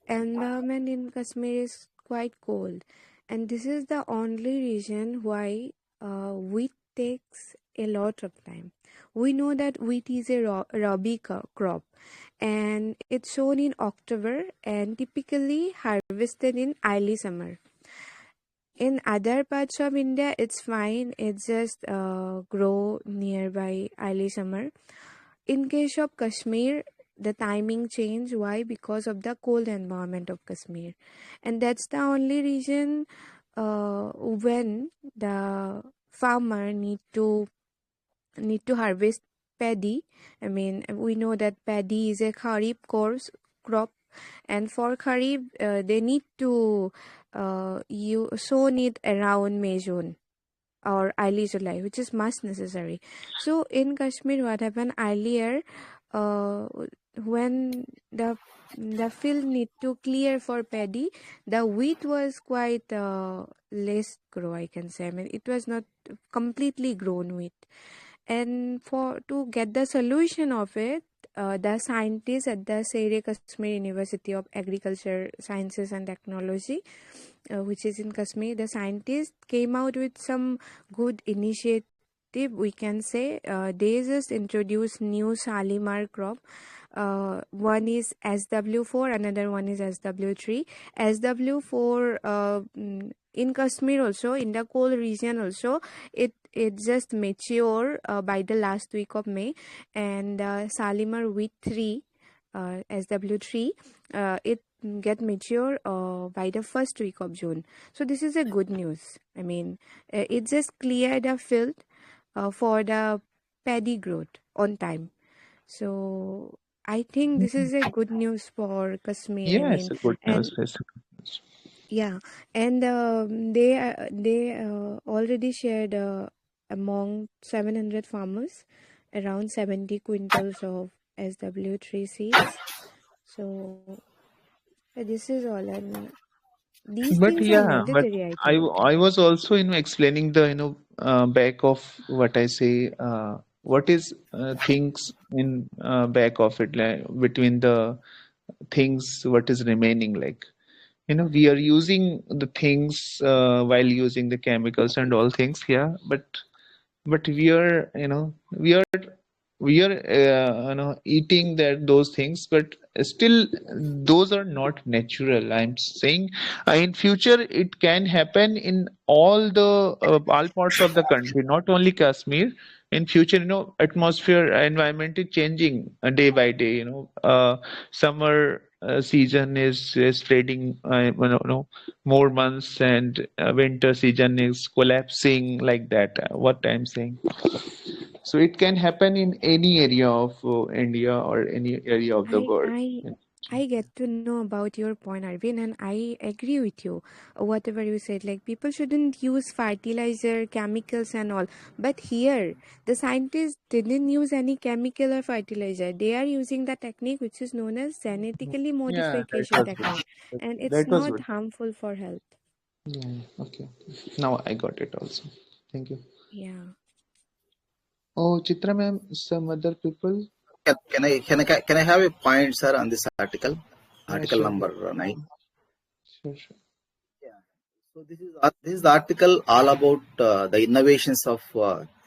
Speaker 3: environment in Kashmir is quite cold, and this is the only reason why wheat takes a lot of time. We know that wheat is a rabi crop, and it's sown in October and typically harvested in early summer. In other parts of India, it's fine. It's just grow nearby early summer. In case of Kashmir, the timing change. Why? Because of the cold environment of Kashmir, and that's the only reason when the farmer need to harvest paddy. I mean, we know that paddy is a kharif crop, and for kharif, they need to you sow it around May June or early July, which is much necessary. So in Kashmir, what happened earlier, uh, when the field need to clear for paddy, the wheat was quite less grow, I can say. I mean, it was not completely grown wheat. And for to get the solution of it, the scientists at the Sere Kashmir University of Agriculture Sciences and Technology, which is in Kashmir, the scientists came out with some good initiative, we can say. They just introduced new Shalimar crop. One is SW4, another one is SW3. SW4 in Kashmir also, in the cold region also, it just mature by the last week of May, and Shalimar wheat 3, SW3, it get mature by the first week of June. So this is a good news. I mean, it just cleared the field for the paddy growth on time. So I think this is a good news for Kashmir. I
Speaker 1: Yeah, it's
Speaker 3: mean,
Speaker 1: a good news.
Speaker 3: and
Speaker 1: It's a good news.
Speaker 3: yeah, and they already shared among 700 farmers around 70 quintals of SW3 seeds. So this is all, and these
Speaker 1: But
Speaker 3: things are
Speaker 1: yeah, but
Speaker 3: mandatory, I
Speaker 1: I
Speaker 3: think.
Speaker 1: I was also explaining the back of what I say, what is things in back of it, like between the things what is remaining, like we are using the things while using the chemicals and all things, yeah, but we are eating those things, but still those are not natural. I'm saying in future it can happen in all parts of the country, not only Kashmir. In future, atmosphere environment is changing day by day. Summer season is spreading more months, and winter season is collapsing, like that, what I'm saying. So it can happen in any area of India or any area of the
Speaker 3: I
Speaker 1: world.
Speaker 3: I I get to know about your point, Arvind, and I agree with you. Whatever you said, like people shouldn't use fertilizer, chemicals, and all. But here, the scientists didn't use any chemical or fertilizer. They are using the technique which is known as genetically
Speaker 1: Yeah, that
Speaker 3: modification
Speaker 1: was good.
Speaker 3: technique, and it's
Speaker 1: That was
Speaker 3: not
Speaker 1: good.
Speaker 3: harmful for health.
Speaker 1: Yeah, okay. Now I got it also. Thank you.
Speaker 3: Yeah.
Speaker 1: Oh, Chitra ma'am, some other people?
Speaker 6: Can I have a point, sir, on this article?
Speaker 1: Yeah,
Speaker 6: Article
Speaker 1: sure.
Speaker 6: number 9.
Speaker 1: Sure.
Speaker 6: Yeah. So this is the article all about the innovations of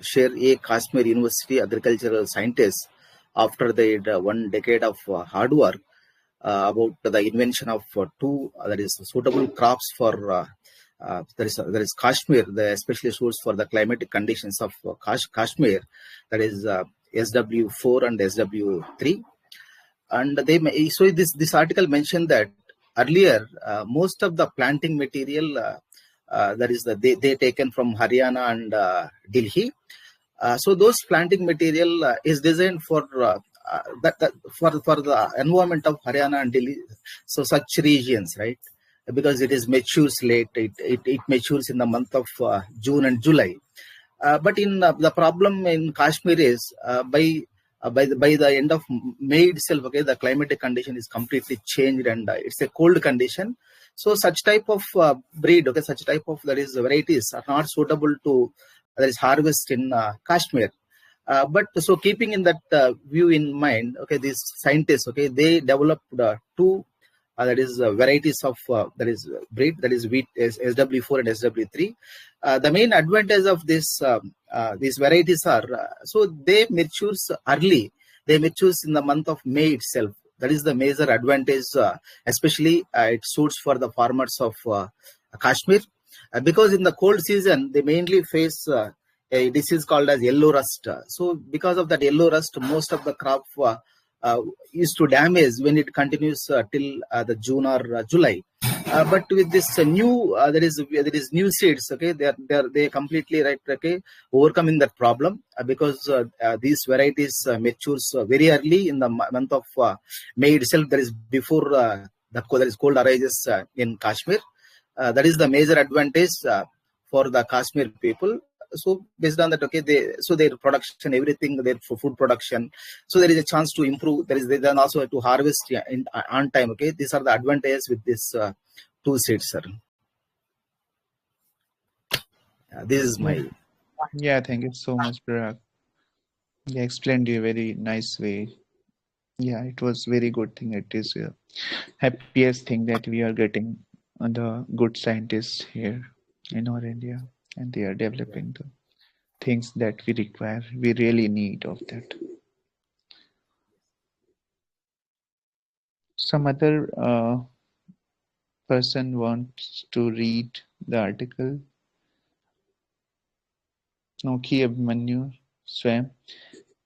Speaker 6: Sher A. Kashmir University agricultural scientists after their 1 decade of hard work about the invention of two that is suitable crops for there is Kashmir, especially suits for the climatic conditions of Kashmir, that is SW4 and SW3. And so this article mentioned that earlier most of the planting material that is they taken from Haryana and Delhi. So those planting material is designed for for the environment of Haryana and Delhi. So such regions, right? Because it is matures late. It matures in the month of June and July. But in the problem in Kashmir is by the end of May itself, okay, the climatic condition is completely changed and it's a cold condition. So such type of breed, okay, such type of that is varieties are not suitable to that is harvest in Kashmir. But so keeping in that view in mind, okay, these scientists, okay, they developed two that is varieties of that is breed, that is wheat SW4 and SW3. The main advantage of this these varieties are so they matures early. They matures in the month of May itself. That is the major advantage, especially it suits for the farmers of Kashmir, because in the cold season they mainly face a disease called as yellow rust. So because of that yellow rust, most of the crop is to damage when it continues till the June or July. But with this new there is new seeds, okay, they completely right, okay, overcoming that problem because these varieties matures very early in the month of May itself. That is before there is cold arises in Kashmir. That is the major advantage for the Kashmir people. So based on that, okay, their production, everything, their food production, so there is a chance to improve. There is then also to harvest on time. Okay, these are the advantages with this two seeds, sir. This is my
Speaker 1: Yeah, thank you so much, Parag. You explained in a very nice way. Yeah, it was very good thing. It is a happiest thing that we are getting the good scientists here in our India, and they are developing the things that we require. We really need of that. Some other person wants to read the article. Noki Abhimanyu, Swam.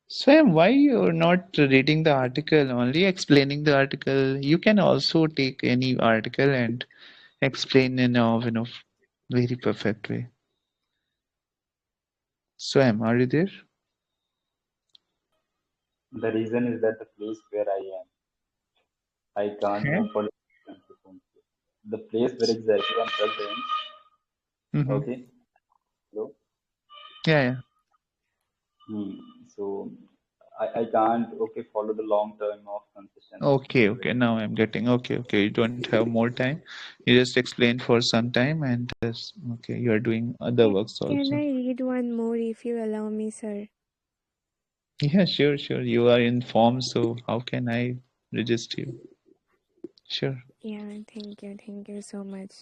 Speaker 1: Swam, why you're not reading the article, only explaining the article? You can also take any article and explain in a very perfect way. Swam, are you there?
Speaker 4: The reason is that the place where I can't
Speaker 1: Yeah.
Speaker 4: move for the place where exactly I'm present.
Speaker 1: Mm-hmm.
Speaker 4: Okay. Hello.
Speaker 1: Yeah.
Speaker 4: So I can't follow the long term of consistency.
Speaker 1: Okay. Now I'm getting okay. You don't have more time. You just explain for some time and okay. You are doing other works
Speaker 3: Can
Speaker 1: also.
Speaker 3: I read one more if you allow me, sir?
Speaker 1: Yeah, sure. You are in form, so how can I resist you? Sure.
Speaker 3: Yeah, thank you so much.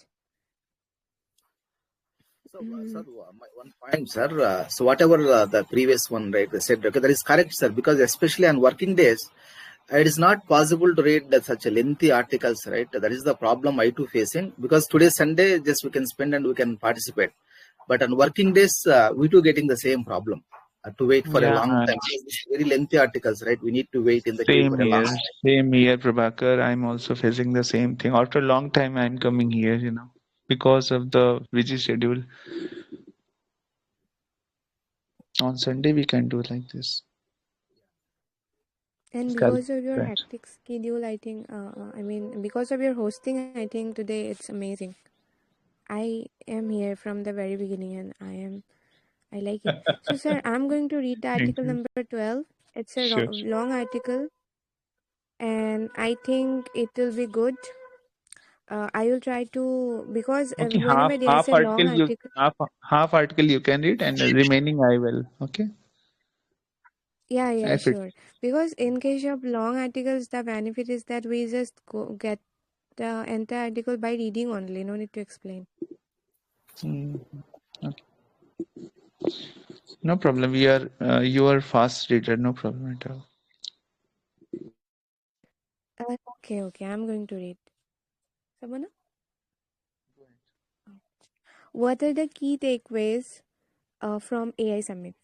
Speaker 6: so, one point, sir. So whatever the previous one, right, they said, okay, that is correct, sir. Because especially on working days, it is not possible to read such a lengthy articles, right? That is the problem I too facing, because today Sunday just we can spend and we can participate, but on working days we too getting the same problem to wait for a
Speaker 1: Yeah,
Speaker 6: long time. It's very lengthy articles, right? We need to wait in the queue
Speaker 1: same
Speaker 6: for a long
Speaker 1: here.
Speaker 6: time.
Speaker 1: Same here, Prabhakar. I'm also facing the same thing. After a long time, I'm coming here, because of the busy schedule. On Sunday, we can do like this.
Speaker 3: And
Speaker 1: Scalp
Speaker 3: because of your
Speaker 1: that.
Speaker 3: hectic schedule, I think, because of your hosting, I think today it's amazing. I am here from the very beginning and I like it. So, sir, I'm going to read the
Speaker 1: Thank
Speaker 3: article
Speaker 1: you.
Speaker 3: number 12. It's a
Speaker 1: Sure.
Speaker 3: long article and I think it will be good. I will try to, because
Speaker 1: Okay,
Speaker 3: whenever there is a long article,
Speaker 1: half article you can read, and the remaining I will. Okay.
Speaker 3: yeah,
Speaker 1: If it.
Speaker 3: sure. Because in case of long articles, the benefit is that we just get the entire article by reading only, no need to explain.
Speaker 1: Okay. No problem. You are fast reader. No problem at all.
Speaker 3: Okay, I'm going to read. Sabuna? What are the key takeaways from AI Summit?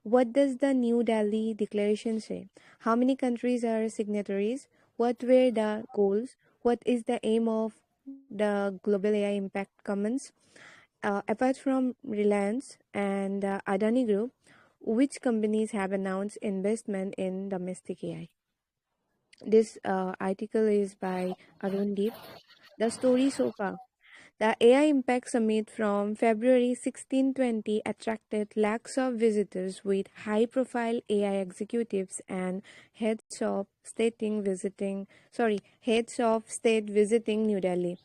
Speaker 3: What does the New Delhi Declaration say? How many countries are signatories? What were the goals? What is the aim of the Global AI Impact Commons? Apart from Reliance and Adani Group, which companies have announced investment in domestic AI? This article is by Arvind Ms. The story so far. The AI Impact Summit from February 16-20 attracted lakhs of visitors with high-profile AI executives and heads of state visiting New Delhi.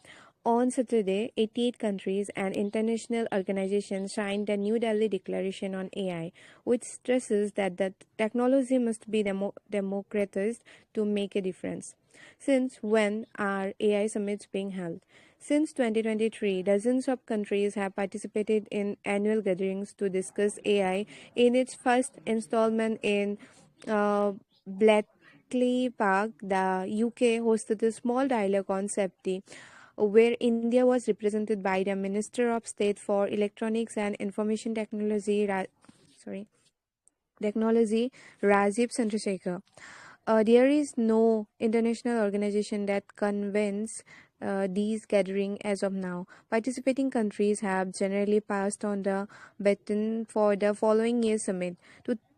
Speaker 3: On Saturday, 88 countries and international organizations signed the New Delhi Declaration on AI, which stresses that the technology must be democratized to make a difference. Since when are AI summits being held? Since 2023, dozens of countries have participated in annual gatherings to discuss AI. In its first installment in Bletchley Park, the UK hosted a small dialogue on safety, where India was represented by the Minister of State for Electronics and Information Technology, Rajiv Chandrasekhar. There is no international organization that convenes these gatherings as of now. Participating countries have generally passed on the baton for the following year's summit.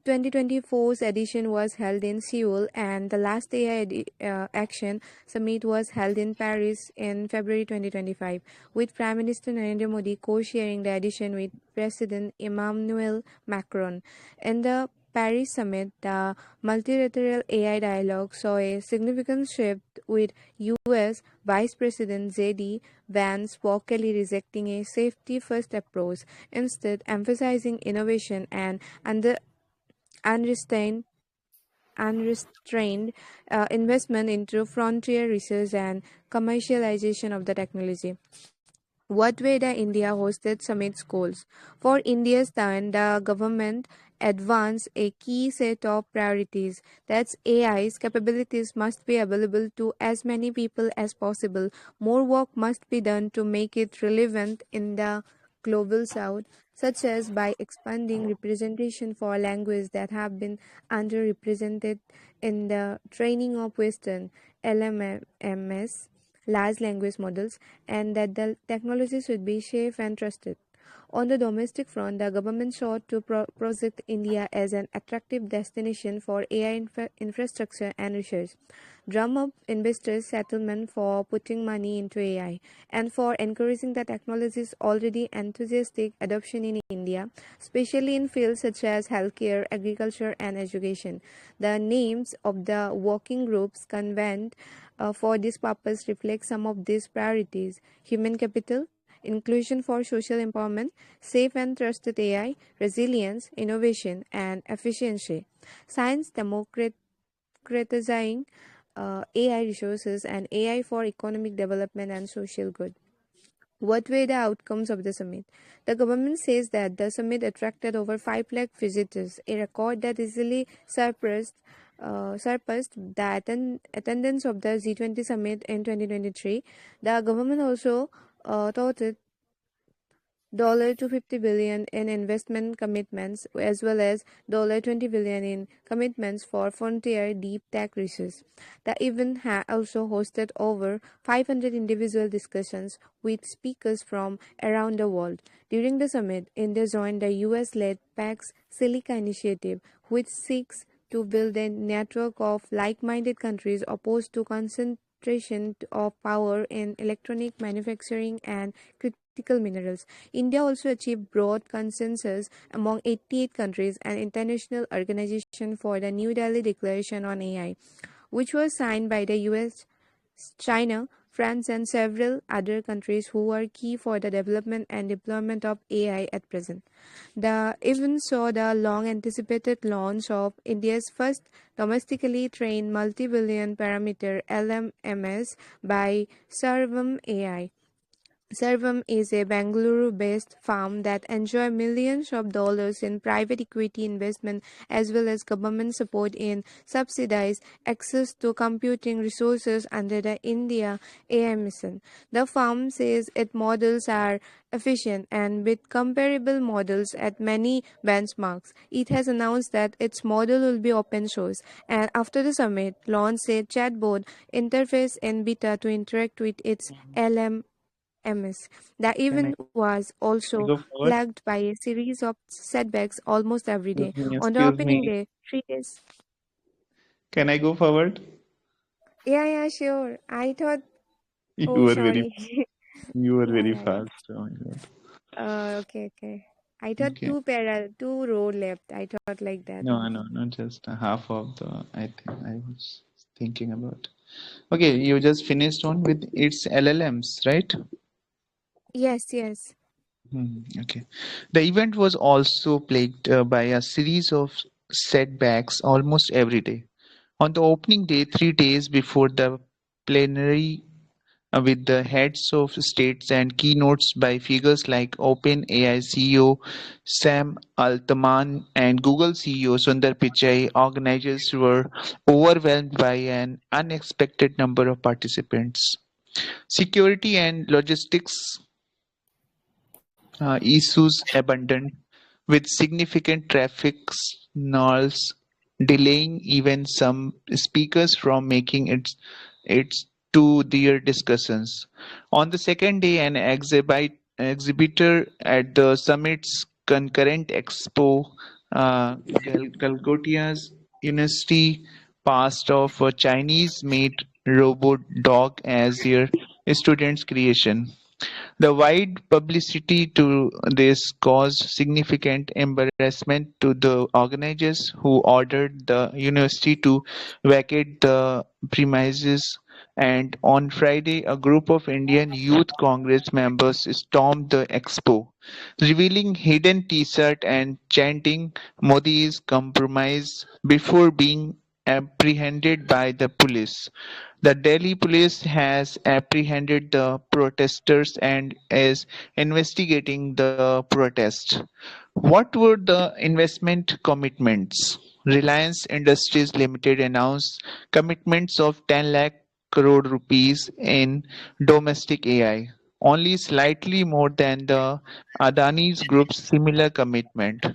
Speaker 3: 2024's edition was held in Seoul, and the last AI Action Summit was held in Paris in February 2025, with Prime Minister Narendra Modi co-chairing the edition with President Emmanuel Macron. In the Paris Summit, the multilateral AI dialogue saw a significant shift, with US Vice President Siddhi vocally rejecting a safety-first approach, instead emphasizing innovation and unrestrained investment into frontier research and commercialization of the technology. What were the India hosted summit's goals? For India's turn, the government advanced a key set of priorities. That's AI's capabilities must be available to as many people as possible. More work must be done to make it relevant in the global south, such as by expanding representation for languages that have been underrepresented in the training of Western LMMS large language models, and that the technology should be safe and trusted. On the domestic front, the government sought to project India as an attractive destination for AI infrastructure and research, drum up investors' settlement for putting money into AI, and for encouraging the technology's already enthusiastic adoption in India, especially in fields such as healthcare, agriculture, and education. The names of the working groups convened for this purpose reflect some of these priorities: human capital, inclusion for social empowerment, safe and trusted AI, resilience, innovation, and efficiency, science democratizing AI resources, and AI for economic development and social good. What were the outcomes of the summit? The government says that the summit attracted over 5 lakh visitors, a record that easily surpassed the attendance of the G20 summit in 2023. The government also touted $250 billion in investment commitments, as well as $20 billion in commitments for frontier deep tech research. The event also hosted over 500 individual discussions with speakers from around the world. During the summit, India joined the US-led PAC's Silica initiative, which seeks to build a network of like-minded countries opposed to concentration of power in electronic manufacturing and critical minerals. India also achieved broad consensus among 88 countries and international organizations for the New Delhi Declaration on AI, which was signed by the US, China, France, and several other countries who are key for the development and deployment of AI at present. The event saw the long-anticipated launch of India's first domestically trained multi-billion parameter LMMS by Sarvam AI. Sarvam is a Bangalore-based firm that enjoys millions of dollars in private equity investment, as well as government support in subsidized access to computing resources under the India AI mission. The firm says its models are efficient and with comparable models at many benchmarks. It has announced that its model will be open source, and after the summit, launched a chatbot interface in beta to interact with its LM. The
Speaker 1: Can
Speaker 3: event was
Speaker 1: I
Speaker 3: also
Speaker 1: go forward?
Speaker 3: plagued by a series of setbacks almost every day. On the
Speaker 1: Excuse
Speaker 3: opening
Speaker 1: me.
Speaker 3: day, 3 days.
Speaker 1: Can I go forward?
Speaker 3: Yeah, sure. I thought,
Speaker 1: You
Speaker 3: oh,
Speaker 1: were very.
Speaker 3: sorry.
Speaker 1: You were very
Speaker 7: Alright.
Speaker 1: fast. Oh my God.
Speaker 7: Okay. I thought
Speaker 1: Okay.
Speaker 7: two row left. I thought like that
Speaker 1: No,
Speaker 7: only.
Speaker 1: no, not just half of the. I think I was thinking about. Okay, you just finished on with its LLMs, right?
Speaker 7: Yes.
Speaker 1: Okay. The event was also plagued by a series of setbacks almost every day. On the opening day, 3 days before the plenary, with the heads of states and keynotes by figures like OpenAI CEO Sam Altman and Google CEO Sundar Pichai, organizers were overwhelmed by an unexpected number of participants. Security and logistics issues abundant, with significant traffic snarls delaying even some speakers from making it to their discussions. On the second day, an exhibitor at the summit's concurrent expo, Calcutta's University passed off a Chinese-made robot dog as their student's creation. The wide publicity to this caused significant embarrassment to the organizers, who ordered the university to vacate the premises, and on Friday a group of Indian Youth Congress members stormed the expo, revealing hidden t-shirt and chanting Modi is compromise before being apprehended by the police. The Delhi police has apprehended the protesters and is investigating the protest. What were the investment commitments? Reliance Industries Limited announced commitments of 10 lakh crore rupees in domestic AI, only slightly more than the Adani's group's similar commitment.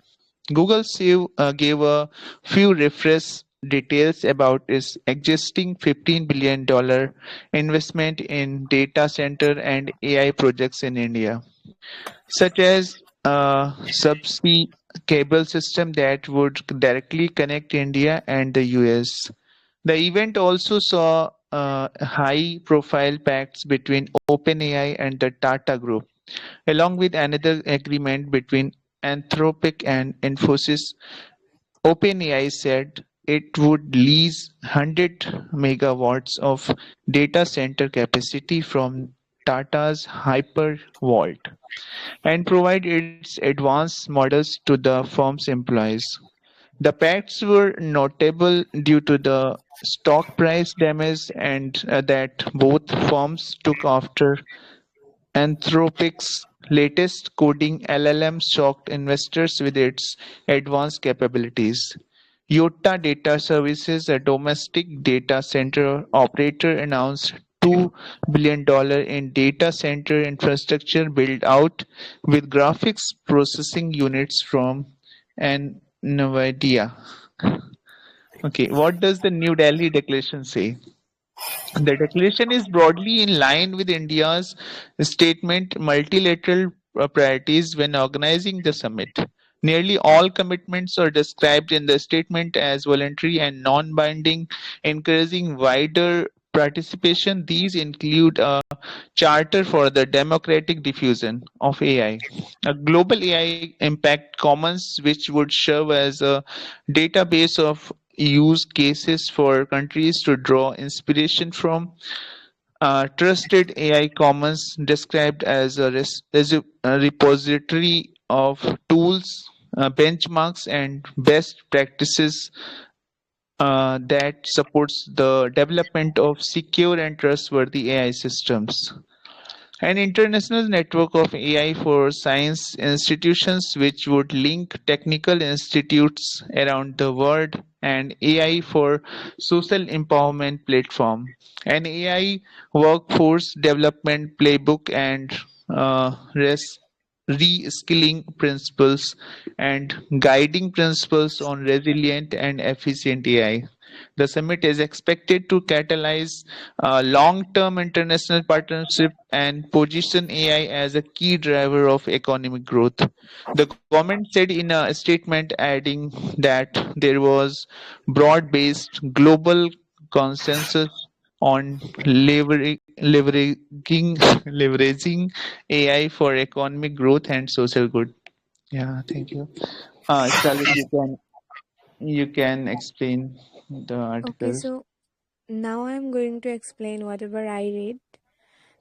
Speaker 1: Gave a few refresh details about its existing $15 billion investment in data center and AI projects in India, such as a subsea cable system that would directly connect India and the US. The event also saw high-profile pacts between OpenAI and the Tata Group, along with another agreement between Anthropic and Infosys. OpenAI said it would lease 100 megawatts of data center capacity from Tata's Hypervault and provide its advanced models to the firm's employees. The pacts were notable due to the stock price damage and that both firms took after Anthropic's latest coding LLM shocked investors with its advanced capabilities. Yotta Data Services, a domestic data center operator, announced $2 billion in data center infrastructure build out with graphics processing units from NVIDIA. Okay, what does the New Delhi Declaration say? The declaration is broadly in line with India's statement multilateral priorities when organizing the summit. Nearly all commitments are described in the statement as voluntary and non-binding, encouraging wider participation. These include a charter for the democratic diffusion of AI, a global AI impact commons which would serve as a database of use cases for countries to draw inspiration from. Trusted AI Commons, described as a repository of tools, benchmarks, and best practices that supports the development of secure and trustworthy AI systems. An international network of AI for science institutions which would link technical institutes around the world, and AI for social empowerment platform. An AI workforce development playbook and re-skilling principles and guiding principles on resilient and efficient AI. The summit is expected to catalyze long-term international partnership and position AI as a key driver of economic growth. The government said in a statement, adding that there was broad-based global consensus on leveraging AI for economic growth and social good. Yeah, thank you. Scarlett, you can explain the
Speaker 7: Okay,
Speaker 1: articles.
Speaker 7: so now I'm going to explain whatever I read.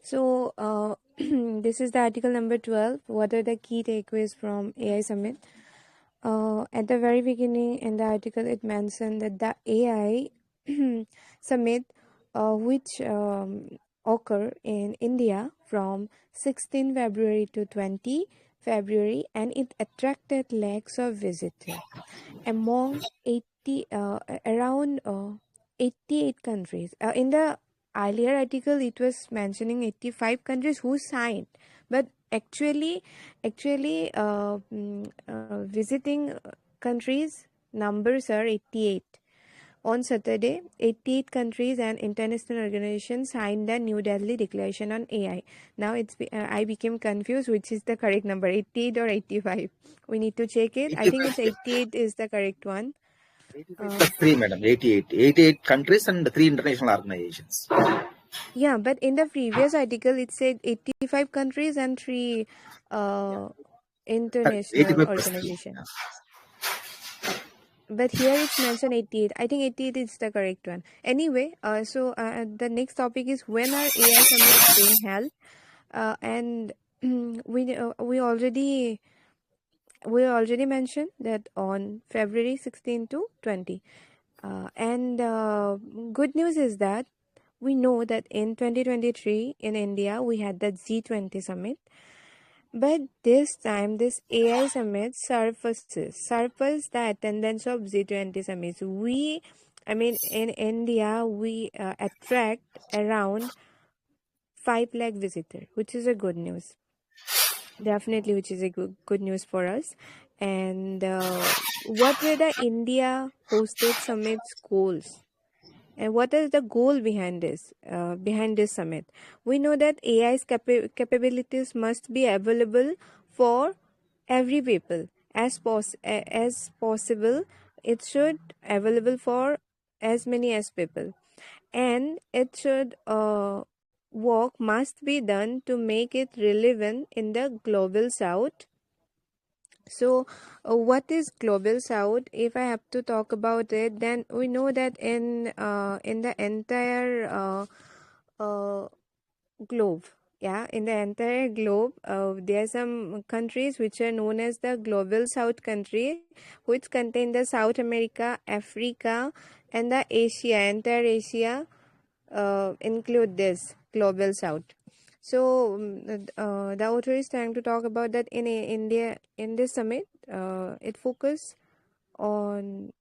Speaker 7: So, this is the article number 12. What are the key takeaways from AI Summit? At the very beginning in the article, it mentioned that the AI Summit, which occur in India from 16 February to 20 February, and it attracted lakhs of visitors among 80 around 88 countries. In the earlier article it was mentioning 85 countries who signed, but actually visiting countries numbers are 88. On Saturday, 88 countries and international organizations signed the New Delhi Declaration on AI. Now I became confused which is the correct number, 88 or 85. We need to check it. I think
Speaker 6: 85,
Speaker 7: it's 88 is the correct one.
Speaker 6: 85 plus 3, madam. 88. 88 countries and 3 international organizations.
Speaker 7: Yeah, but in the previous article it said 85 countries and 3 international
Speaker 6: 85 plus 3.
Speaker 7: organizations. But here it's mentioned 88. I think 88 is the correct one. Anyway, so the next topic is when are AI summits being held? And we already mentioned that on February 16 to 20. And good news is that we know that in 2023 in India we had the G20 summit, but this time this AI summit surpassed the attendance of G20 summits. In India we attract around 5 lakh visitors, which is a good news. Definitely, which is a good news for us. And what were the India hosted summits goals? And what is the goal behind this summit? We know that AI's capabilities must be available for every people as possible. It should available for as many as people, and it should work must be done to make it relevant in the global south. So what is global south? If I have to talk about it, then we know that in the entire globe, in the entire globe, there are some countries which are known as the global south country, which contain the South America, Africa, and the Asia. Entire Asia include this global south. So the author is trying to talk about that in India. In this summit, it focus on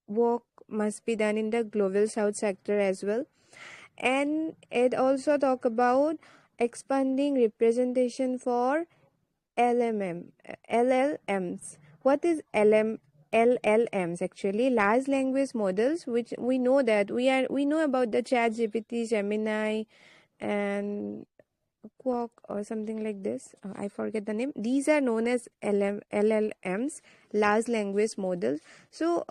Speaker 7: work must be done in the global south sector as well, and it also talk about expanding representation for LLMs. What is LLMs actually? Large language models, which we know that we know about the ChatGPT, Gemini, and Quark or something like this. I forget the name. These are known as LLMs, large language models. So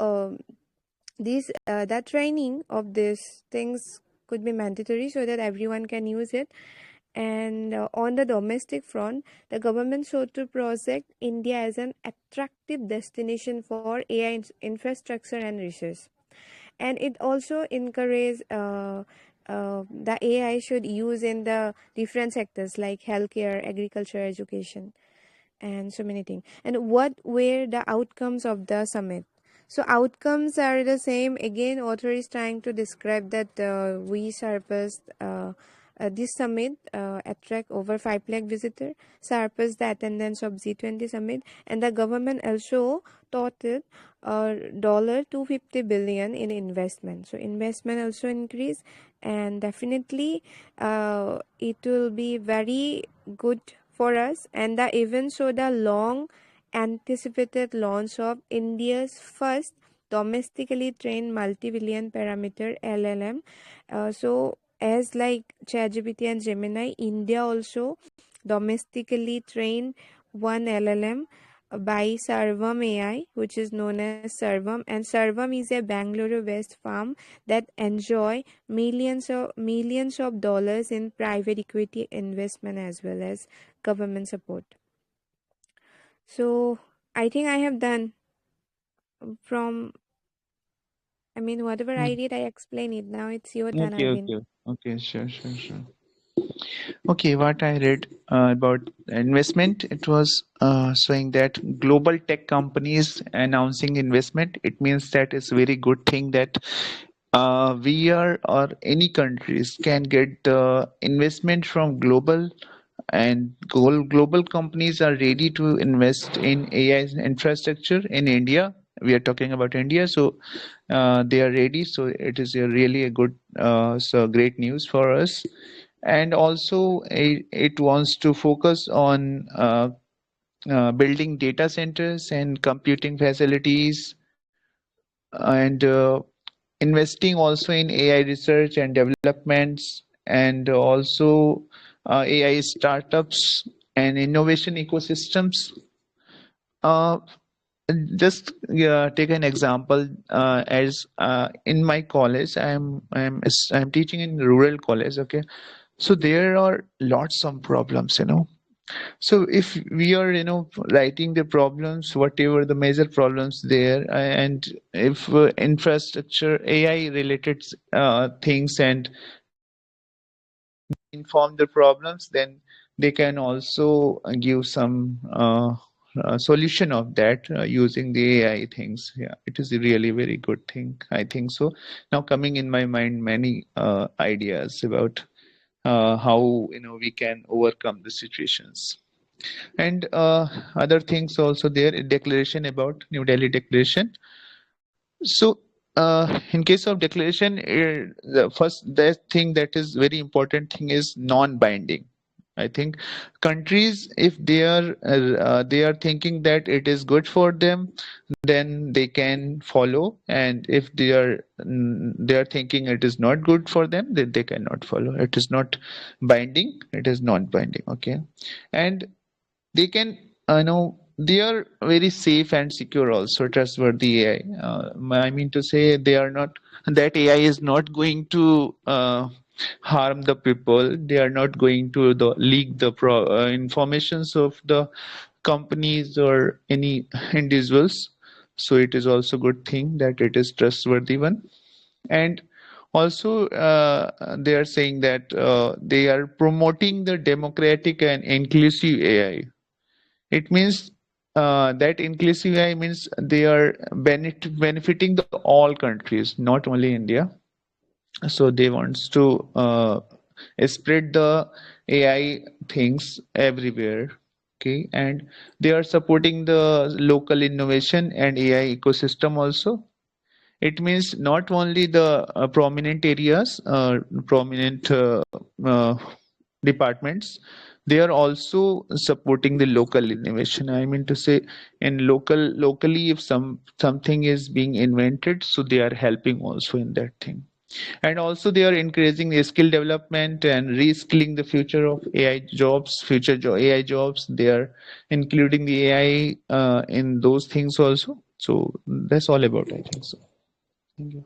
Speaker 7: the training of these things could be mandatory so that everyone can use it. And on the domestic front, the government sought to project India as an attractive destination for AI infrastructure and research. And it also encourages the AI should use in the different sectors like healthcare, agriculture, education, and so many things. And what were the outcomes of the summit? So outcomes are the same. Again, author is trying to describe that we surpassed this summit attract over 5 lakh visitors, surpassed the attendance of G20 summit, and the government also totaled $250 billion in investment. So investment also increased, and definitely it will be very good for us. And the event showed the long anticipated launch of India's first domestically trained multi-billion parameter LLM. So as like ChatGPT and Gemini, India also domestically trained one LLM by Sarvam AI, which is known as Sarvam, and Sarvam is a Bangalore-based firm that enjoy millions of dollars in private equity investment as well as government support. So I think I have done from. I mean, whatever I did, I explained it. Now it's your turn,
Speaker 1: Okay,
Speaker 7: Arvind.
Speaker 1: okay, okay, sure. Okay, what I read about investment, it was showing that global tech companies announcing investment. It means that it's a very good thing that we are or any countries can get the investment from global, and global companies are ready to invest in AI infrastructure in India. We are talking about India, so they are ready. So it is really a good, so great news for us. And also it wants to focus on building data centers and computing facilities, and investing also in AI research and developments, and also AI startups and innovation ecosystems. Uh, just take an example. As in my college, I'm teaching in rural college. Okay, so there are lots of problems. So if we are, writing the problems, whatever the major problems there, and if infrastructure, AI related things, and inform the problems, then they can also give some solution of that using the AI things. Yeah, it is a really very good thing, I think so. Now coming in my mind many ideas about how we can overcome the situations. And other things also there, a declaration about New Delhi Declaration. So in case of declaration, the thing that is very important thing is non-binding. I think countries, if they are thinking that it is good for them, then they can follow, and if they are thinking it is not good for them, then they cannot follow. It is not binding, it is non-binding. Okay, and they can know they are very safe and secure, also trustworthy AI. I mean to say, they are not, that AI is not going to harm the people. They are not going to leak the informations of the companies or any individuals. So it is also good thing that it is trustworthy one. And also they are saying that they are promoting the democratic and inclusive AI. It means that inclusive AI means they are benefiting the all countries, not only India. So they wants to spread the AI things everywhere. Okay, and they are supporting the local innovation and AI ecosystem also. It means not only the prominent areas, prominent uh, departments, they are also supporting the local innovation. I mean to say, in locally, if something is being invented, so they are helping also in that thing. And also they are increasing the skill development and reskilling the future of AI jobs, AI jobs. They are including the AI in those things also. So that's all about, I think so. Thank you.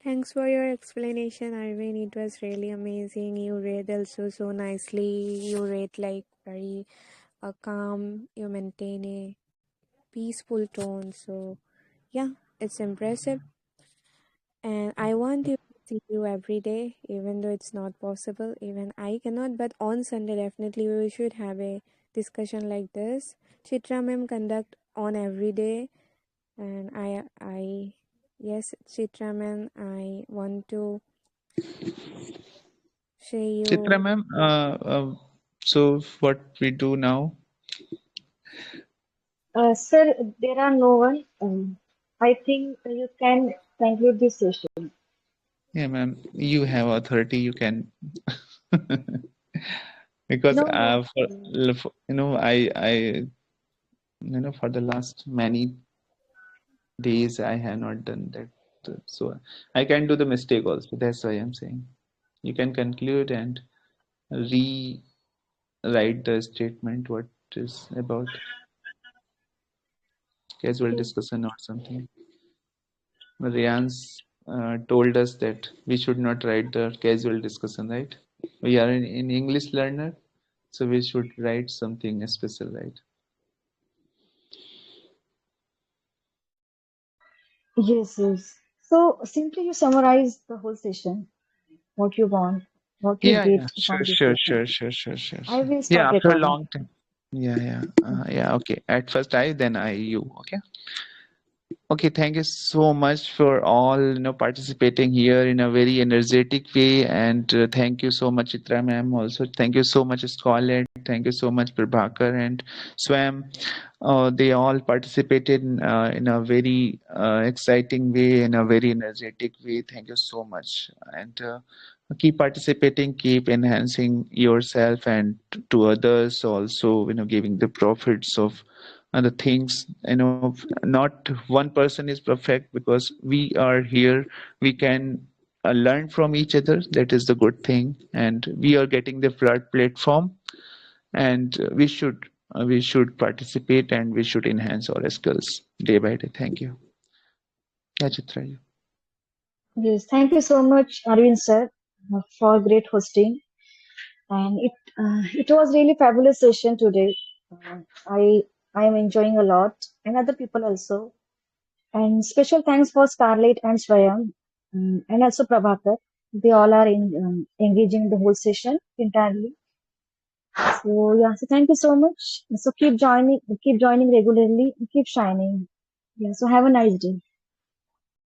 Speaker 7: Thanks for your explanation, Arvind. It was really amazing. You read also so nicely. You read like very calm. You maintain a peaceful tone. So yeah, it's impressive. And I want to see you every day, even though it's not possible. Even I cannot. But on Sunday, definitely we should have a discussion like this. Chitra ma'am conduct on every day, and yes, Chitra ma'am, I want to share
Speaker 1: Chitra
Speaker 7: you.
Speaker 1: ma'am, so what we do now?
Speaker 2: Sir, there are no one. I think you can conclude this session.
Speaker 1: Yeah, ma'am, you have authority. You can, because
Speaker 2: No, no.
Speaker 1: for the last many days I have not done that, so I can do the mistake also. That's why I'm saying you can conclude and re write the statement what is about casual
Speaker 2: Okay.
Speaker 1: discussion or something. Rian's told us that we should not write the casual discussion, right? We are in English learner, so we should write something special, right?
Speaker 2: Yes, yes. So simply you summarize the whole session, what you want, what you
Speaker 1: Yeah,
Speaker 2: get
Speaker 1: yeah,
Speaker 2: from this session. I will
Speaker 1: Yeah,
Speaker 2: stop
Speaker 1: after a
Speaker 2: recording.
Speaker 1: long time. Yeah. Okay. At first I, then I, you. Okay. Okay, thank you so much for all participating here in a very energetic way, and thank you so much, Chitra ma'am. Also, thank you so much, Scarlett. Thank you so much, Prabhakar and Swam. They all participated in a very exciting way, in a very energetic way. Thank you so much, and keep participating, keep enhancing yourself and to others. Also, giving the profits of the things. Not one person is perfect because we are here. We can learn from each other. That is the good thing, and we are getting the platform, and we should participate, and we should enhance our skills day by day. Thank you. Yeah, Chitra, you.
Speaker 2: Yes, thank you so much, Arvind sir, for great hosting. And it was really fabulous session today. Uh, I am enjoying a lot, and other people also. And special thanks for Scarlett and Swayam, and also Prabhakar. They all are engaging the whole session entirely. So yeah, so thank you so much. So keep joining regularly, keep shining. Yeah, so have a nice day.